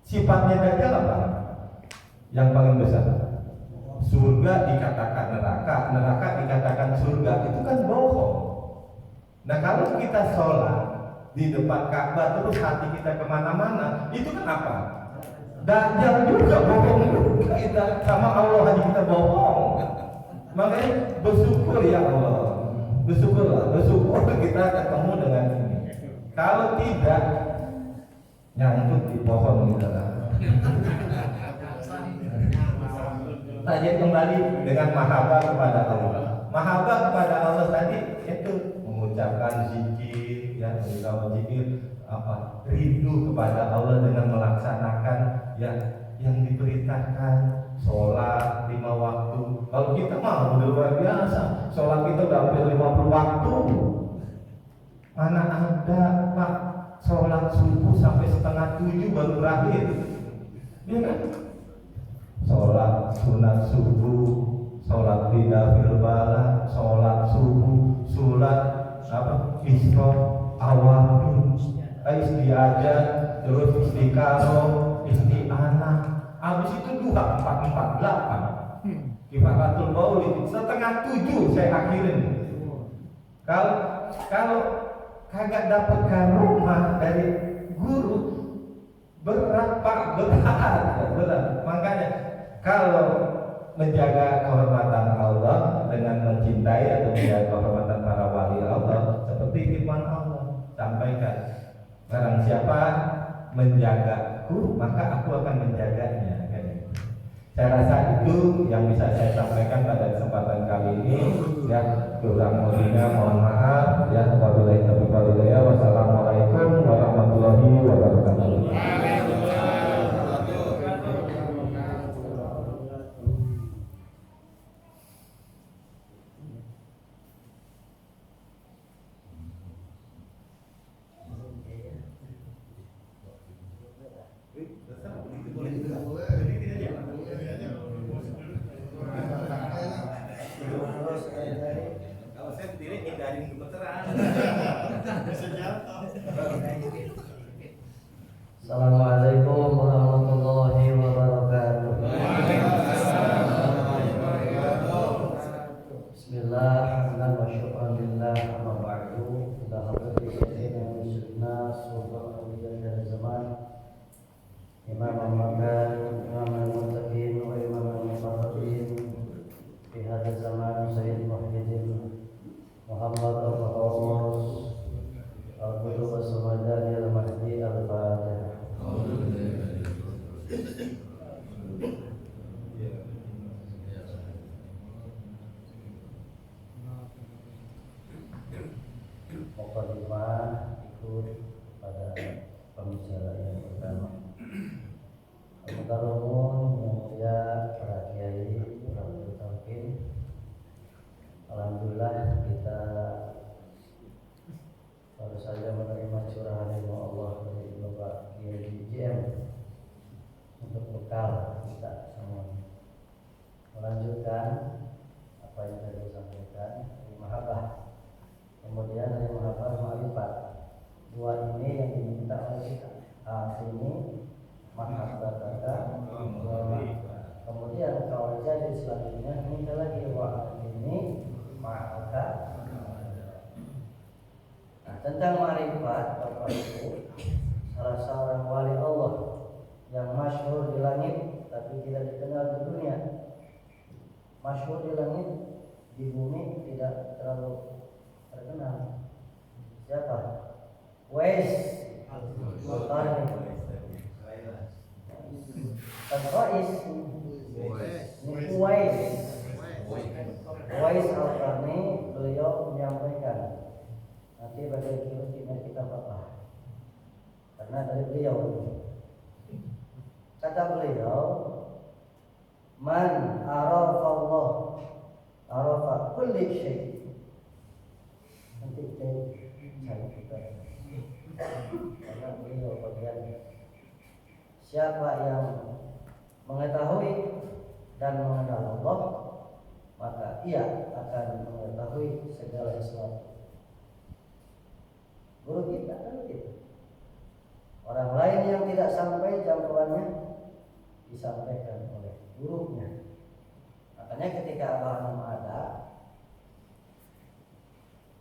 sifatnya Dajjal apa? Yang paling besar. Surga dikatakan neraka, neraka dikatakan surga, itu kan bohong. Nah kalau kita sholat di depan Ka'bah terus hati kita kemana-mana, itu kan apa? Dajjal juga bohong juga, kita sama Allah hanya kita bohong. Makanya bersyukur ya Allah, bersyukur kita ketemu dengan ini. Kalau tidak, nyangkut di pohon kita. Tanya kembali dengan mahabbah kepada Allah. Mahabbah kepada Allah tadi itu mengucapkan zikir, ya, zikir apa? Rindu kepada Allah dengan melaksanakan yang diperintahkan, sholat 5 waktu. Kalau kita mah udah luar biasa, sholat kita udah hampir 50 waktu. Mana ada Pak sholat subuh sampai 6:30 baru berakhir, ya kan? Sholat sunat subuh, sholat bidafil bala, sholat subuh, sholat isra awal, istiadat, terus istiqaroh, isti'anah. Habis itu 4:48 Kifaratul Maulid, 6:30 saya akhirin. Kalau kagak dapat karomah dari guru, berat Pak, berat. Makanya kalau menjaga kehormatan Allah dengan mencintai atau menjaga kehormatan para wali Allah, seperti firman Allah sampaikan, barang siapa menjagaku maka aku akan menjaganya. Saya rasa itu yang bisa saya sampaikan pada kesempatan kali ini. Ya, kurang lebihnya mohon maaf. Ya, wabillahi taufiq wal hidayah. Wassalamualaikum warahmatullahi wabarakatuh. Kalau saya sendiri hindarin gemeteran. Assalamualaikum warahmatullahi wabarakatuh. Bismillah, alhamdulillah, amma ba'du. Ila hadrati sayyidina Rasulullah sallallahu alaihi wasallam, Imam al-Makan, Imam al-Muttaqin, wa Imam al-Muttaqin fi hadha zaman, Sayyid Muhyiddin Muhammad al-Fawas al-Qutub as-Samadani al-Mahdi al-Fatihah. Mukadimah ikut pada pembicara yang pertama. Al-Mukarramun yang mulia para kiai, para mutalkin. Alhamdulillah kita baru saja menerima curahan ilmu Allah dari Bapak Kiai JM untuk bekal kita semua. Melanjutkan apa yang tadi disampaikan dari mahabbah, kemudian dari mahabbah ma'rifat. Dua ini yang diminta oleh kita. Ini mahabbah kata, kemudian kalau jadi selanjutnya minta lagi ini mahabbah. Nah, tentang ma'rifat tapi tidak dikenal di dunia. Masyhur di langit, di bumi tidak terlalu terkenal. Siapa? Uwais Al-Qarni. Al-Qais Uwais Al-Qarni, beliau menyampaikan, nanti bagi kita apa? Karena dari beliau, kata beliau, man arafa Allah arafa kulli syai. Nanti saya kita karena beliau bagian siapa yang mengetahui dan mengenal Allah, maka ia akan mengetahui segala sesuatu. Guru kita kan gitu. Orang lain yang tidak sampai jangkauannya disampaikan oleh gurunya. Makanya ketika Abah Anam ada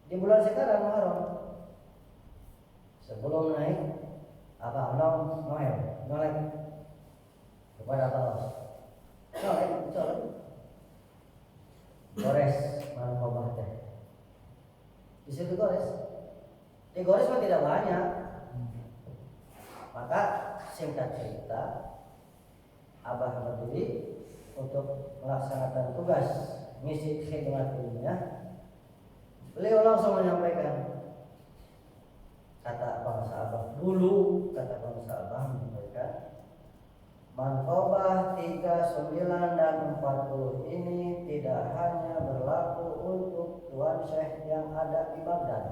di bulan sekarang Muharram, sebelum naik Abah Anam nolek kepada Allah. Nolek gores manfaat teh. Di situ gores. Di gores mah tidak banyak. Maka singkat cerita, Abah berdiri untuk melaksanakan tugas misi khidmat ilmiah. Beliau langsung menyampaikan, kata bangsa Abah dulu, kata bangsa Abah menyampaikan, Manqobah 39 dan 40 ini tidak hanya berlaku untuk Tuan Syekh yang ada di Baghdad,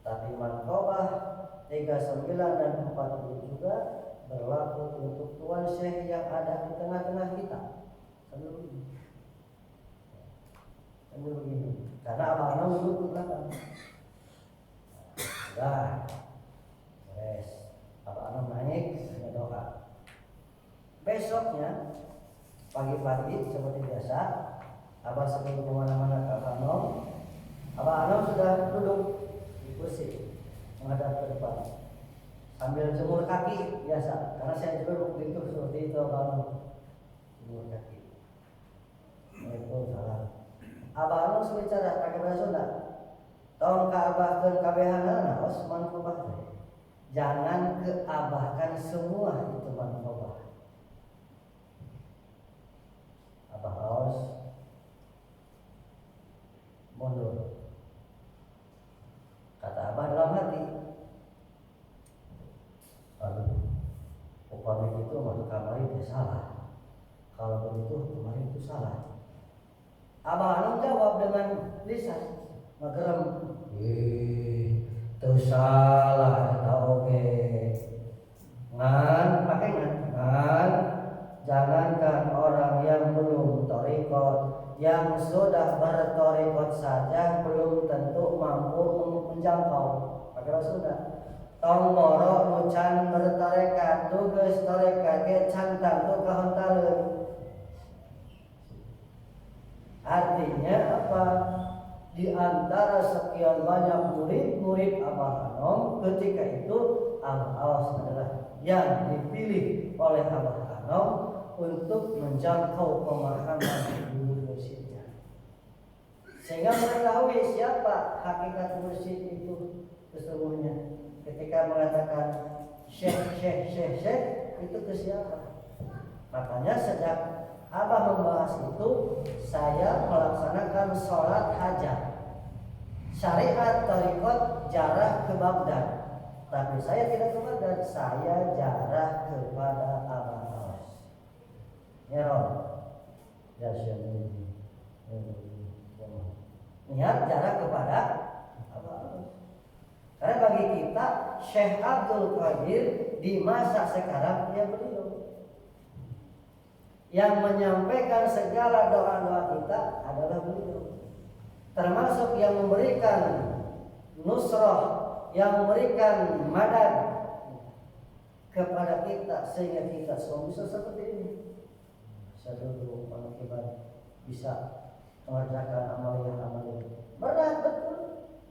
tapi Manqobah 39 dan 40 juga berlaku untuk Tuan Syekh yang ada di tengah-tengah kita. Sambil begini. Karena abang-abang duduk di belakang. Sudah. Beres. Abang-abang naik, doa. Besoknya pagi-pagi seperti biasa, abang sebelum kemana-mana ke abang-abang sudah duduk di kursi menghadap ke depan sambil jemur kaki biasa, karena saya juga begitu seperti itu abang jemur kaki. Waalaikumsalam. Abang bicara pakai bahasa Sunda. Tong keabahkan kabehana Osman Kobah. Jangan keabahkan semua itu manfaat. Abah Raos mundur. Kata Abah dalam hati, upami itu masuk kamari itu salah. Kalau begitu kemarin itu salah. Abah Anum jawab dengan lisan mageram, itu salah, tahu ke? Ngan, pakai ngan. Jangankan orang yang belum torikot, yang sudah bertorikot saja belum tentu mampu menjangkau. Pakai bahasa Sunda. Tomboro nucan bertorekat, tugas torekat ke cantan tu kahontalun. Artinya apa? Di antara sekian banyak murid-murid Abah Anom, ketika itu Abah Aos adalah yang dipilih oleh Abah Anom untuk menjangkau pemahaman guru mursyidnya, sehingga mengetahui siapa hakikat mursyid itu sesungguhnya. Ketika mengatakan syekh itu ke siapa? Makanya sejak Abah membahas itu, saya melaksanakan sholat hajat. Syariat tarikot jarah ke Baghdad, tapi saya tidak ke Baghdad, saya jarah kepada Abah Aos. Nyeron, niat jarah kepada Abah Aos. Karena bagi kita Syekh Abdul Qadir di masa sekarang dia beliau yang menyampaikan segala doa-doa kita adalah beliau, termasuk yang memberikan nusrah, yang memberikan madad kepada kita sehingga kita semua bisa seperti ini. Saya dulu pengakibat bisa mengerjakan amalia-amalia. Berat betul,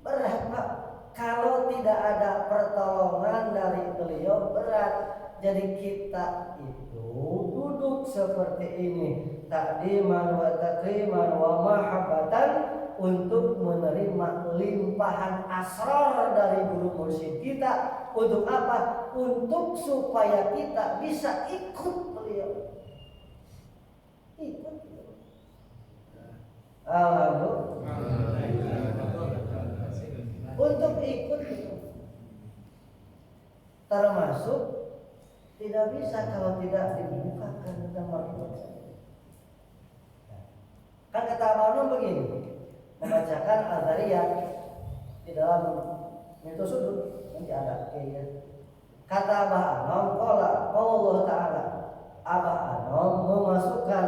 berat Pak. Kalau tidak ada pertolongan dari beliau berat. Jadi kita itu duduk duduk seperti ini, takdiman wa takriman wa mahabbatan, untuk menerima limpahan asrar dari guru mursyid kita. Untuk apa? Untuk supaya kita bisa ikut beliau. Ikut. Untuk ikut itu. Termasuk tidak bisa kalau tidak dibukakan nama Allah. Kan kata Abang begini, membacakan Al-Zariyat di dalam Mitos Sudut nanti ada kayaknya. Kata Abah Anom, Allah Ta'ala, Abah Anom memasukkan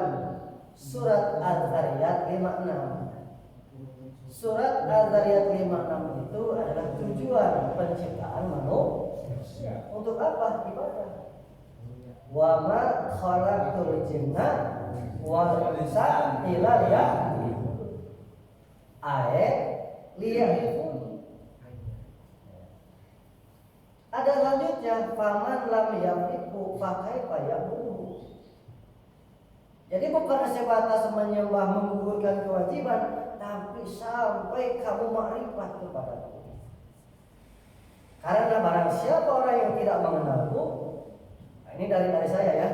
surat Al-Zariyat 56. Surat Al-Zariyat 56 itu adalah tujuan penciptaan manusia. Untuk apa? Ibadah. Wa ma khalaqtul jinna wal insa illa liya'budun. Ayat liya'budun. Ada lanjutnya, faman lam yamliku fa kaifa ya'budu. Jadi bukan sebatas menyembah menggugurkan kewajiban, tapi sampai kamu makrifat kepadaku. Karena barang siapa orang yang tidak mengenalku, nah ini dari saya ya,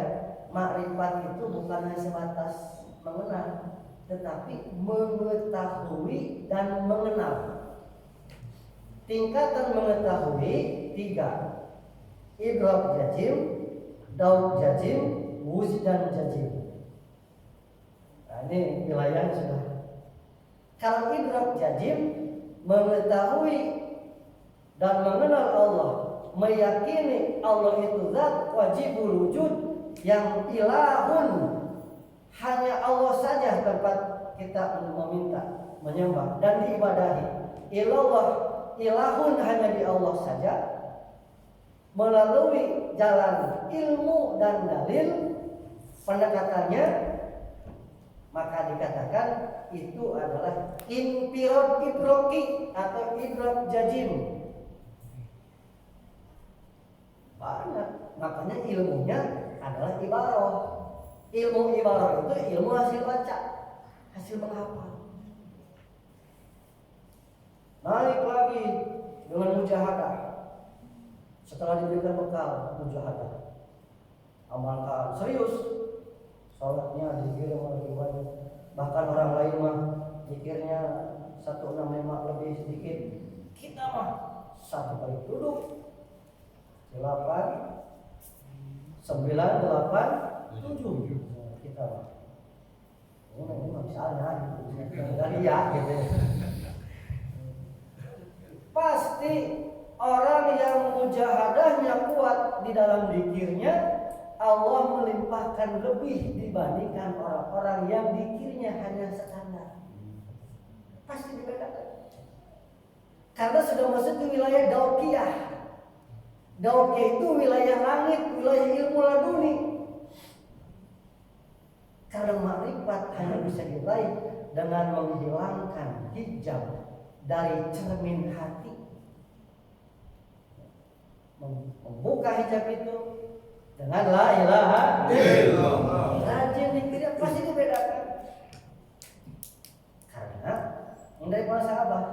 makrifat itu bukan hanya sebatas mengenal, tetapi mengetahui dan mengenal. Tingkatan mengetahui 3: idrak jazim, daud jazim, wujdan jazim. Nah, ini wilayah sudah. Kalau idrak jazim, mengetahui dan mengenal Allah, meyakini Allah itu zat wajibul wujud yang ilahun, hanya Allah saja tempat kita meminta, menyembah dan diibadahi. Ilallah, ilahun hanya di Allah saja. Melalui jalan ilmu dan dalil pendekatannya, maka dikatakan itu adalah infirad idroki atau idrak jazim. Banyak, makanya ilmunya adalah ibarah. Ilmu ibarah itu ilmu hasil baca, hasil menghafal. Naik lagi dengan mujahadah. Setelah diberikan bekal mujahadah, amalkan serius. Sholatnya dikir lebih banyak. Bahkan orang lain mah dikirnya 165 lebih sedikit. Kita mah 1 kali duduk 8 9 8 7 kita mah. Ini mah misalnya dari ya gitu. Pasti orang yang mujahadahnya kuat di dalam zikirnya, Allah melimpahkan lebih dibandingkan orang-orang yang zikirnya hanya standar. Pasti dibedakan. Karena sudah masuk ke wilayah Daukiyah. Daukiyah itu wilayah langit, wilayah ilmu laduni. Karena makrifat hanya bisa diraih dengan menghilangkan hijab dari cermin hati. Membuka hijab itu dengan la ilaha illallah. Rajin dikira pasti dibedakan. Karena ini dari para sahabat,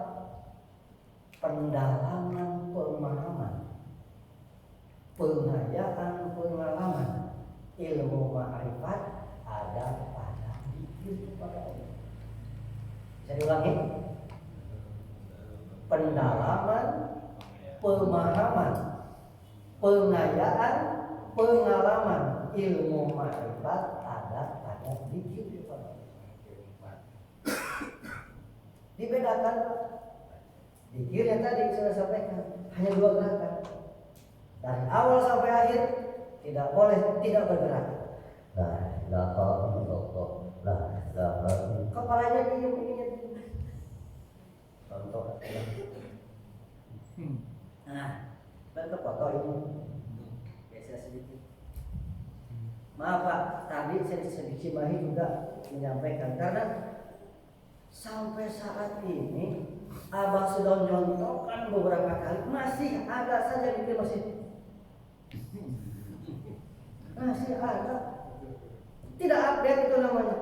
pendalaman pemahaman, pengayaan pengalaman, ilmu ma'rifat ada pada zikir kepada Allah. Saya ulangi, pendalaman pemahaman, pengayaan pengalaman, ilmu ma'rifat ada pada zikir kepada Allah. Dibedakan. Zikir yang tadi sudah sampaikan hanya 2 gerakan. Dari awal sampai akhir tidak boleh tidak bergerak. La ilaha illallah, la ilaha illallah. Kepalanya diam ini. Contoh. Nah, bentuk foto ini. Biasa sedikit. Maaf Pak, tadi saya sedikit juga menyampaikan karena sampai saat ini Abah sudah mencontohkan beberapa kali, masih ada saja di masjid. Masih ada. Tidak update itu namanya.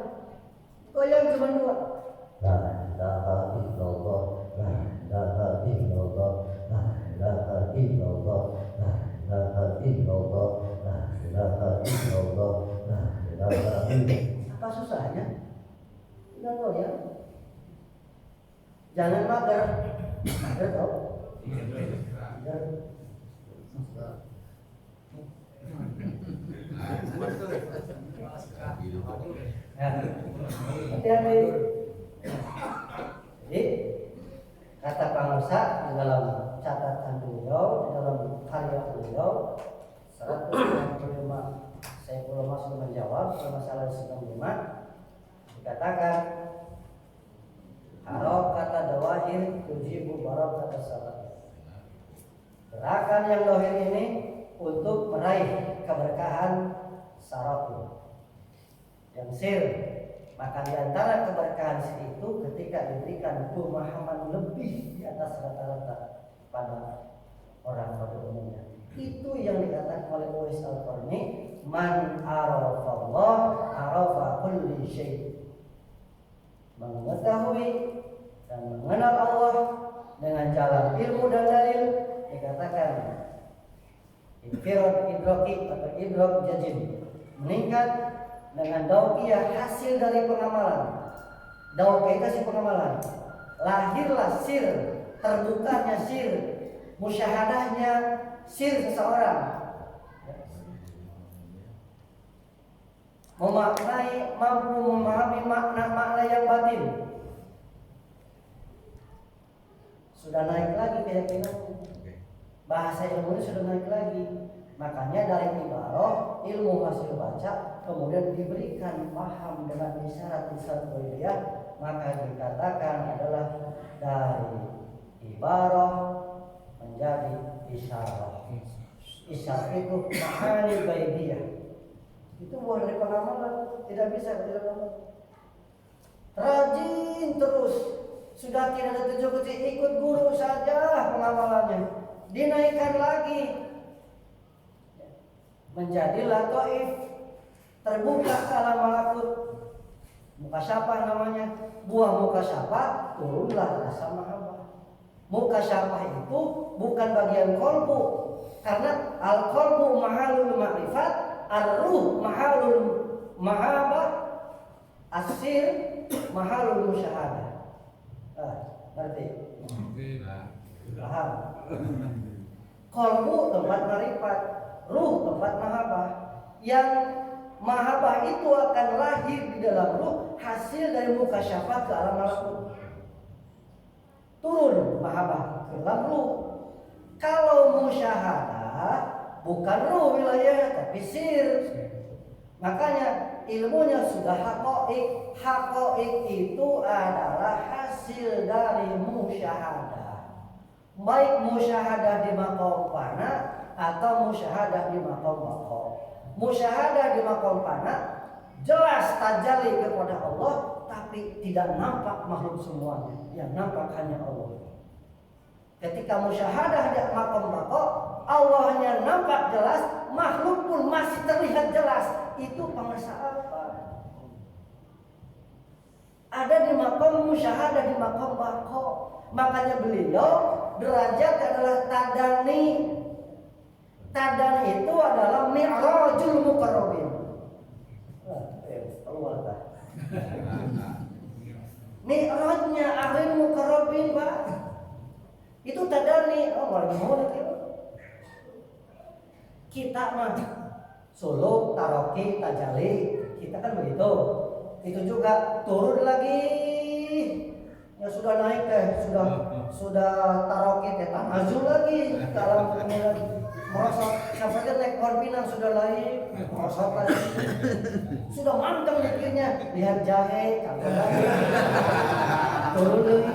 Goyang cuma 2. La ilaha illallah, la ilaha illallah, la ilaha illallah, la ilaha illallah, la ilaha illallah, la ilaha illallah. Apa susahnya? Tinggal goyang. Jangan mager. Mager tau? Mager. Hati-hati. Jadi kata Kang Musa di dalam catatan beliau, di dalam karya beliau 165 saya belum masuk menjawab masalah 95 dikatakan harokata dawahir tujibu barokata salat. Gerakan yang dohir ini untuk meraih keberkahan sarafnya dan sir. Maka di antara keberkahan sir itu ketika diberikan pemahaman lebih di atas rata-rata pada orang pada umumnya. Itu yang dikatakan oleh Uwais Al-Qarni, man arafallah arafa kulli syai. Mengetahui dan mengenal Allah dengan jalan ilmu dan dalil dikatakan infirad idroki atau idrok jazim, meningkat dengan daukiyah hasil dari pengamalan. Daukiyah itu hasil pengamalan. Lahirlah sir, terbukanya sir, musyahadahnya sir seseorang. Mampu memahami makna-makna yang batin. Sudah naik lagi keyakinan. Bahasa ilmunya sudah naik lagi. Makanya dari ibarat ilmu hasil baca kemudian diberikan paham dengan isyarat-isyarat ghaibiyah, maka dikatakan adalah dari ibarat menjadi isyarat. Isyarat itu ma'ani ghaibiyah. Itu bukan dari pengamalan, tidak bisa dilakukan. Rajin terus, sudah tidak ada tujuh kecil, ikut guru saja pengamalannya. Dinaikkan lagi. Menjadi lataif, terbuka alam malakut, mukasyafah namanya. Buah mukasyafah turunlah rasa mahabbah. Mukasyafah itu bukan bagian kolbu, karena al kolbu mahalul ma'rifat, ar-ruh mahalul mahabbah, asir mahalul musyahadah. Ngerti? Paham? Kolbu tempat marifat, ruh tempat mahabbah. Yang mahabbah itu akan lahir di dalam ruh hasil dari mukasyafat ke alam malakut. Turun mahabbah ke dalam ruh. Kalau musyahadah bukan ruh wilayah tapi sir. Makanya ilmunya sudah haqa'iq. Haqa'iq itu adalah hasil dari musyahadah. Baik musyahadah di maqam fana atau musyahadah di maqam baqa. Musyahadah di maqam fana jelas tajalli kepada Allah, tapi tidak nampak makhluk semuanya. Yang nampak hanya Allah. Ketika musyahadah di maqam baqa, Allahnya nampak jelas, makhluk pun masih terlihat jelas. Itu pengersa apa? Ada di maqam musyahadah di maqam baqa. Makanya beliau derajat adalah tadani. Tadani itu adalah mi'rajul muqarrabin. Mi'rajnya ahlul muqarrabin, Pak. Itu tadani. Oh, mau nanti. Kita mah suluk, taroki, tajali, kita kan begitu. Itu juga turun lagi. Ya sudah naik sudah taroki teh tanazul lagi dalam dunia lagi. Merosot sampai naik pohon pinang sudah naik, merosot lagi. Sudah manteng mikirnya, lihat jahe, kagak lagi. Turun lagi.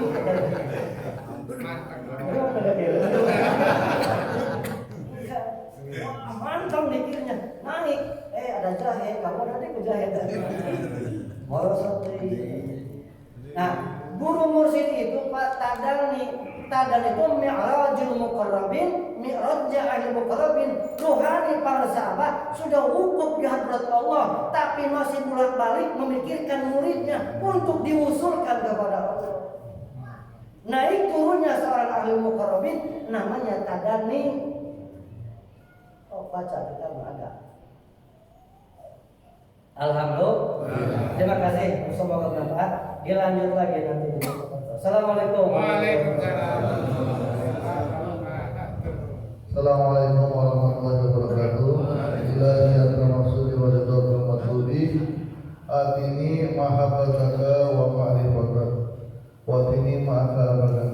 Mantap mikirnya, naik. Ada jahe, kamu nanti ke jahe tadi. Merosot lagi. Nah, guru mursyid itu Pak Tadani. Tadan itu mi'rajul muqarrabin, mi'rajnya ahli muqarrabin. Rohani para sahabat sudah wukuf di hadrat Allah, tapi masih bolak-balik memikirkan muridnya untuk diusulkan kepada Allah. Naik turunnya seorang ahli muqarrabin namanya tadani. Oh, baca kita ada. Alhamdulillah. Terima kasih. Semoga bermanfaat. Dilanjut lagi nanti. Assalamualaikum. Assalamualaikum warahmatullahi wabarakatuh. Ilahi al-maksudi wa ridhul matludi. Atini mahabbataka wa ma'rifatak. Wa atini ma'akabakan.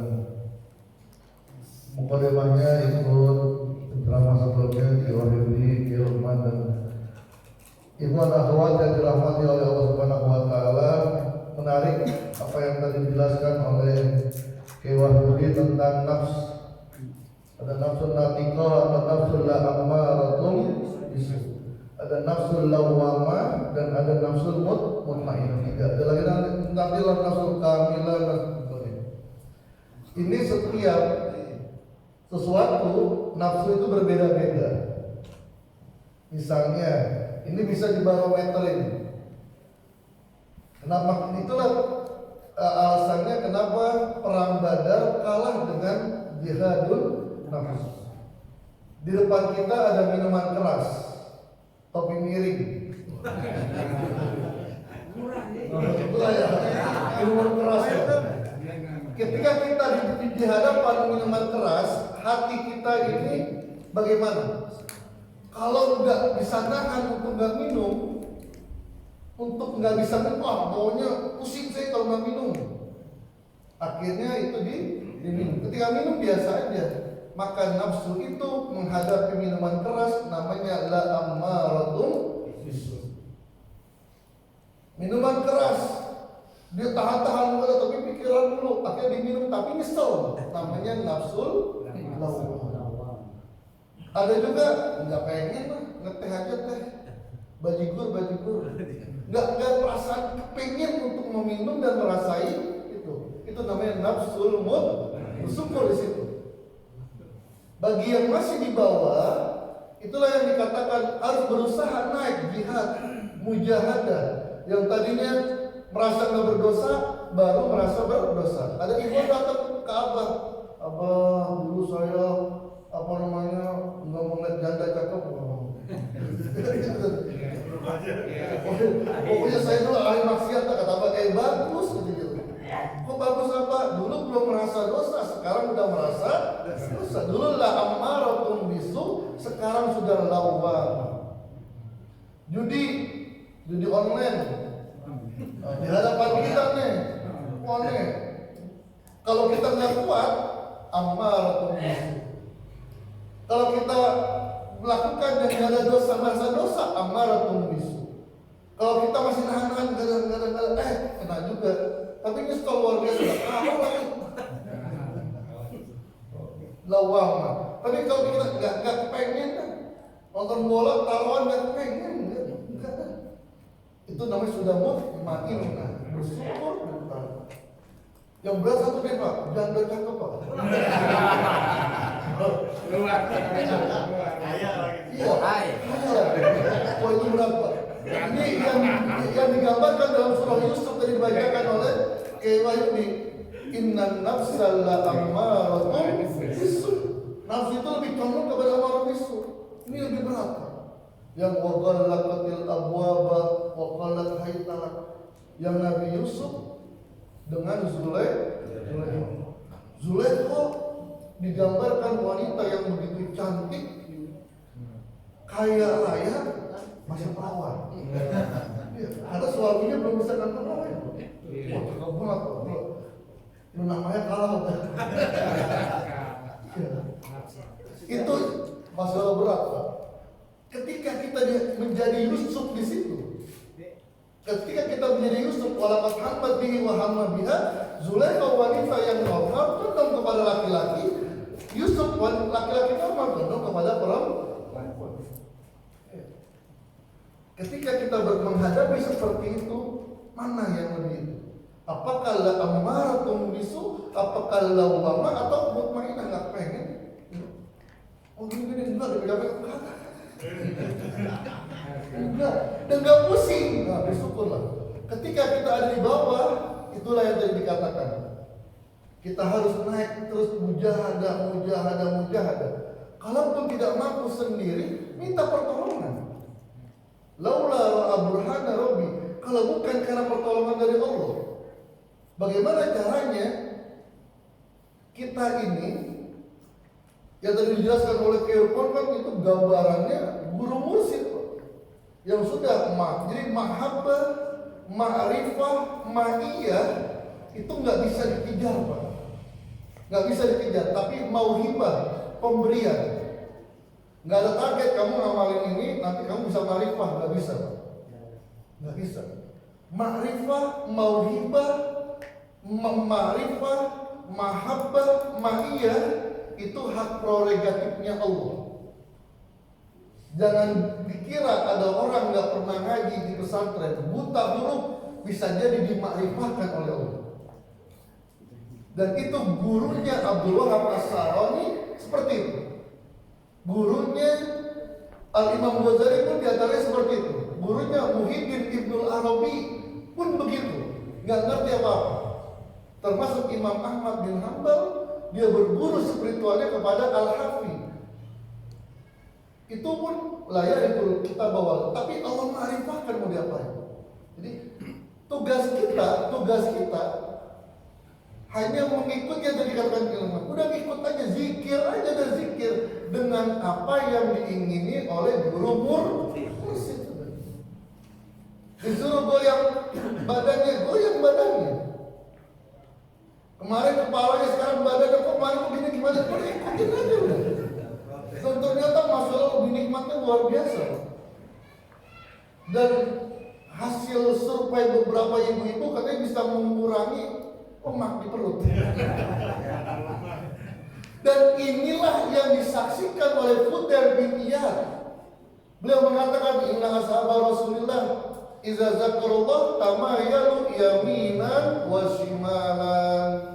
Mukadimahnya ikut drama sebelumnya di Wahidi, di Rahman dan Ikhwan akhwat yang dirahmati oleh Allah Subhanahu wa taala. Menarik apa yang tadi dijelaskan oleh Ki Wahyudi tentang nafs. Ada nafsul natiqah, ada nafsul la'ammaratun bisu. Ada nafsul lawwamah dan ada nafsul mutmainnah. Ada lagi nanti nafsul kamilah dan sebagainya. Ini setiap sesuatu nafsu itu berbeda-beda. Misalnya ini bisa dibarometerin. Kenapa? Itulah alasannya kenapa perang Badar kalah dengan jihadul nafs. Di depan kita ada minuman keras, topi miring. Itulah ya, minuman keras ya. Ketika kita di hadapan minuman keras, hati kita ini bagaimana? Kalau nggak bisa nahan untuk nggak minum, untuk nggak bisa minum, maunya pusing saya kalau nggak minum. Akhirnya itu diminum. Ketika minum biasa aja. Maka nafsu itu menghadapi minuman keras namanya la ammaratun bisu. Minuman keras dia tahan-tahan dulu tapi pikiran dulu, akhirnya diminum tapi nyesel. Namanya nafsul lawwamah. Ada juga nggak pengen lah, ngeteh aja teh, bajigur, nggak perasaan pengen untuk meminum dan merasai itu namanya nafsul bersyukur di situ. Bagi yang masih di bawah, itulah yang dikatakan harus berusaha naik jihad, mujahadah. Yang tadinya merasa nggak berdosa, baru merasa berdosa. Ada ibu datang ke Abah, dulu saya nggak mau ngeliat janda cakep. Pokoknya saya dulu ahli maksiat, kata Abah, bagus gitu. Kok bagus apa? Dulu belum merasa dosa, sekarang udah merasa dosa. Dulu lah ammaratun bisu, sekarang sudah lawwamah. Judi online. Di hadapan kita nih, kalau kita nggak kuat, ammaratun bisu. Kalau kita melakukan dan nggak ada dosa, merasa dosa, ammaratun bisu. Kalau kita masih nahan-nahan, kena juga. Tapi ini luar biasa, lawwamah. Tapi kalau kita nggak pengen nonton bola, taruhan nggak pengen, itu namanya sudah mutmainnah, bersyukur. Yang berat satu nih Pak, janda cakep Pak. Kaya lagi. Iya. Oh itu berapa? Ini yang digambarkan dalam surah Yusuf tadi dibacakan oleh Ki Wahyudi. Innan nafsal la'ammaratun bisu. Nafsu itu lebih condong kepada ammarah bisu. Ini lebih berat. Yang waqallaqatil abwaba wa qallat haytalak. Yang Nabi Yusuf dengan Zulaikha digambarkan wanita yang begitu cantik, kaya raya, masih perawan. Ada suaminya belum bisa nonton perawan. Wah, cakep banget. Itu namanya kalah. Itu masalah berat, Pak. Ketika kita menjadi Yusuf di situ, ketika kita menjadi Yusuf, walaqad hammat bihi wa hamma biha, Zulaikha wanita yang normal condong kepada laki-laki, Yusuf laki-laki normal condong kepada perempuan. Ketika kita menghadapi seperti itu, mana yang lebih Apakah la ammaratun bisu, apakah lawwamah atau mutmainah nggak pengen? Oh gini enggak dipegang kata. Enggak, dan nggak pusing. Nah, bersyukurlah. Ketika kita ada di bawah, itulah yang tadi dikatakan. Kita harus naik terus mujahadah. Kalaupun tidak mampu sendiri, minta pertolongan. Laula ra'a burhana rabbi, kalau bukan karena pertolongan dari Allah. Bagaimana caranya kita ini yang tadi dijelaskan oleh Kirkon kan itu gambarannya guru mursyid yang sudah jadi mahabbah, ma'rifah, ma'iyah itu nggak bisa dikejar Pak, nggak bisa dikejar. Tapi mauhibah, pemberian, nggak ada target kamu ngamalin ini nanti kamu bisa ma'rifah, nggak bisa Pak, nggak bisa. Ma'rifah, mauhibah, ma'rifah, mahabbah, ma'iyah itu hak prerogatifnya Allah. Jangan dikira ada orang nggak pernah ngaji di pesantren, buta huruf, bisa jadi dimakrifahkan oleh Allah. Dan itu gurunya Abdul Wahab As-Sarani seperti itu. Gurunya Al-Imam Ghazali pun diantaranya seperti itu. Gurunya Muhyiddin Ibnul Arabi pun begitu, nggak ngerti apa-apa. Termasuk Imam Ahmad bin Hanbal, dia berguru spiritualnya kepada Al-Hafiz. Itu pun layak itu kita bawa, tapi Allah ma'rifahkan mau diapain. Jadi tugas kita hanya mengikut yang tadi dikatakan ilmu. Udah ikut aja, zikir aja dan zikir dengan apa yang diingini oleh guru mursyid. Disuruh goyang badannya. Kemarin kepalanya, sekarang badannya, kok kemarin begini gimana? Udah ikutin aja udah. Dan ternyata masalah lebih nikmatnya luar biasa. Dan hasil survei beberapa ibu-ibu katanya bisa mengurangi lemak di perut. Dan inilah yang disaksikan oleh Fudail bin Iyad. Beliau mengatakan, inna ashabar Rasulillah iza zakarullah tamayalu yaminan wa shimalan.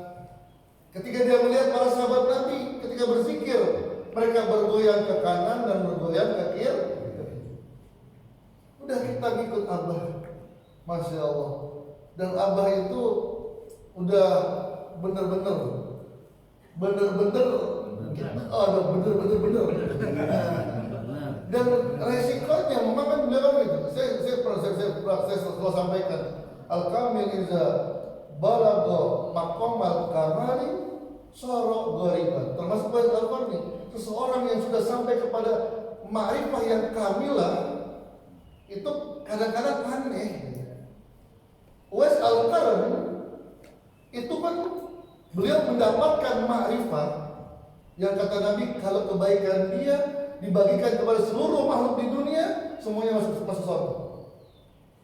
Ketika dia melihat para sahabat Nabi ketika berzikir, mereka bergoyang ke kanan dan bergoyang ke kiri. Udah kita ngikut Abah, Masya Allah. Dan Abah itu udah bener-bener. Dan resikonya memang kan beliau kan gitu. Saya selalu sampaikan, al-kamil iza balagha maqamal kamali sara ghariban. Termasuk pada Al-Qarni, seseorang yang sudah sampai kepada ma'rifah yang kamilah itu kadang-kadang aneh. Uwais Al-Qarni itu kan beliau mendapatkan ma'rifah yang kata Nabi, kalau kebaikan dia dibagikan kepada seluruh makhluk di dunia, semuanya masuk surga.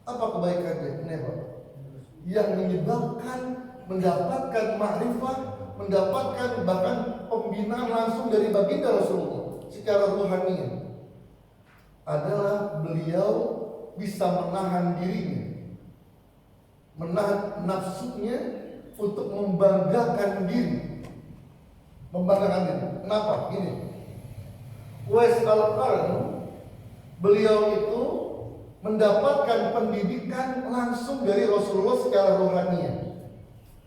Apa kebaikannya? Ini Pak, yang menyebabkan mendapatkan ma'rifah, mendapatkan bahkan pembinaan langsung dari baginda Rasulullah secara ruhani adalah beliau bisa menahan dirinya, menahan nafsunya untuk membanggakan diri. Kenapa? Gini, Uwais Al-Qarni beliau itu mendapatkan pendidikan langsung dari Rasulullah secara rohani.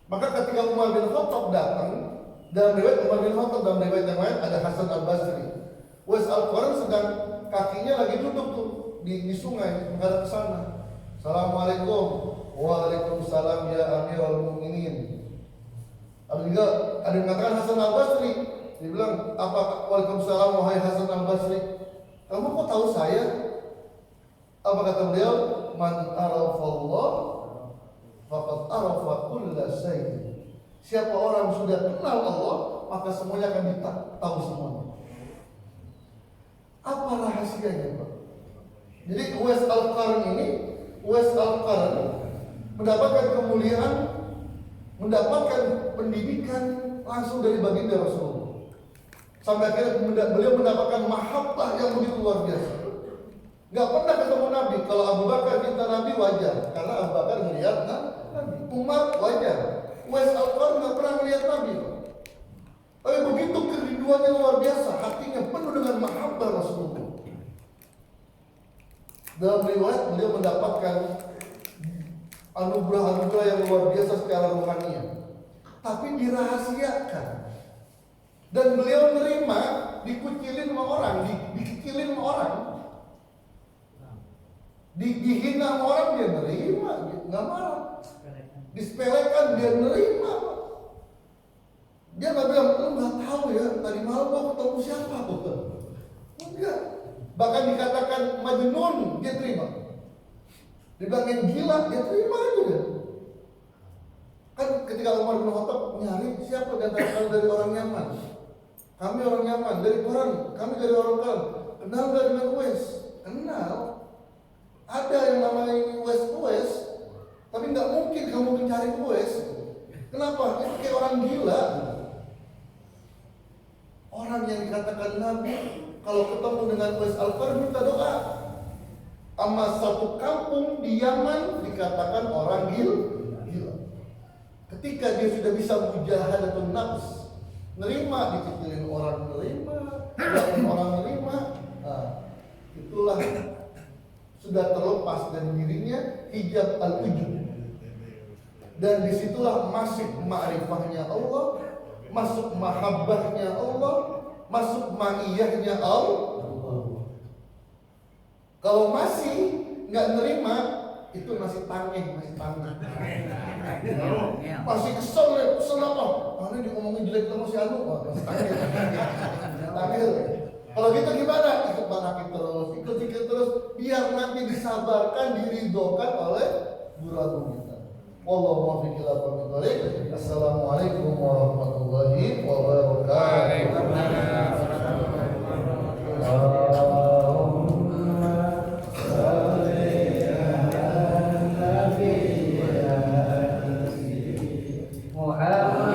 Maka ketika Umar bin Khattab datang, dalam riwayat Umar bin Khattab, dalam riwayat yang lain ada Hasan Al-Basri. Uwais Al-Qarni sedang kakinya lagi duduk tuh di sungai menghadap ke sana. Assalamualaikum. Waalaikumsalam ya Amirul Mukminin. Ada juga ada yang mengatakan Hasan Al-Basri. Dia bilang, apa? Waalaikumsalam wahai Hasan Al-Basri. Kamu kok tahu saya? Apa kata beliau? Man arafallah faqad arafa kulla syai'. Siapa orang sudah kenal Allah, maka semuanya akan tahu semuanya. Apa rahasianya, Pak? Jadi Uwais Al-Qarni mendapatkan kemuliaan, mendapatkan pendidikan langsung dari baginda Rasulullah. Sampai akhirnya beliau mendapatkan mahabbah yang begitu luar biasa. Nggak pernah ketemu Nabi. Kalau Abu Bakar minta Nabi wajar, karena Abu Bakar melihat Nabi. Umar wajar. Uwais Al-Qarni nggak pernah melihat Nabi. Tapi begitu kerinduannya luar biasa, hatinya penuh dengan mahabbah Rasulullah. Dalam riwayat beliau mendapatkan anugerah-anugerah yang luar biasa secara rohaniah, tapi dirahasiakan. Dan beliau menerima dikucilin sama orang, dikecilin sama orang, dihina sama orang, dia nerima, nggak marah. Disepelekan, dia nerima. Dia nggak bilang, lu nggak tahu ya, tadi malam gua ketemu siapa, bukan? Enggak. Bahkan dikatakan majnun, dia terima. Dibilangin gila, dia terima juga. Kan ketika Umar bin Khattab nyari siapa di antara kalian dari orang Yaman? Kami orang Yaman, dari orang, kami dari orang Kal. Kenal nggak dengan Uwais? Kenal. Ada yang namanya Uwais, tapi nggak mungkin kamu mencari Uwais. Kenapa? Itu kayak orang gila. Orang yang dikatakan Nabi, kalau ketemu dengan Uwais Al-Qarni minta doa. Sama satu kampung di Yaman dikatakan orang gila. Ketika dia sudah bisa mujahadatun nafs, nerima, dikecilin orang nerima, dikecilin orang nerima, itulah sudah terlepas dari dirinya hijab al-ujub. Dan disitulah masuk ma'rifahnya Allah, masuk mahabbahnya Allah, masuk ma'iyahnya Allah. Kalau masih nggak nerima, itu masih tangeh. Masih kesel apa? Karena diomongin jelek sama si Anu, masih tangeh. Kalau gitu gimana? Ikut barakin terus, ikut terus, biar nanti disabarkan, diridhokan oleh guru kita. Wallahu muwaffiq ila aqwamit thoriq. Assalamualaikum warahmatullahi wabarakatuh. Muhammad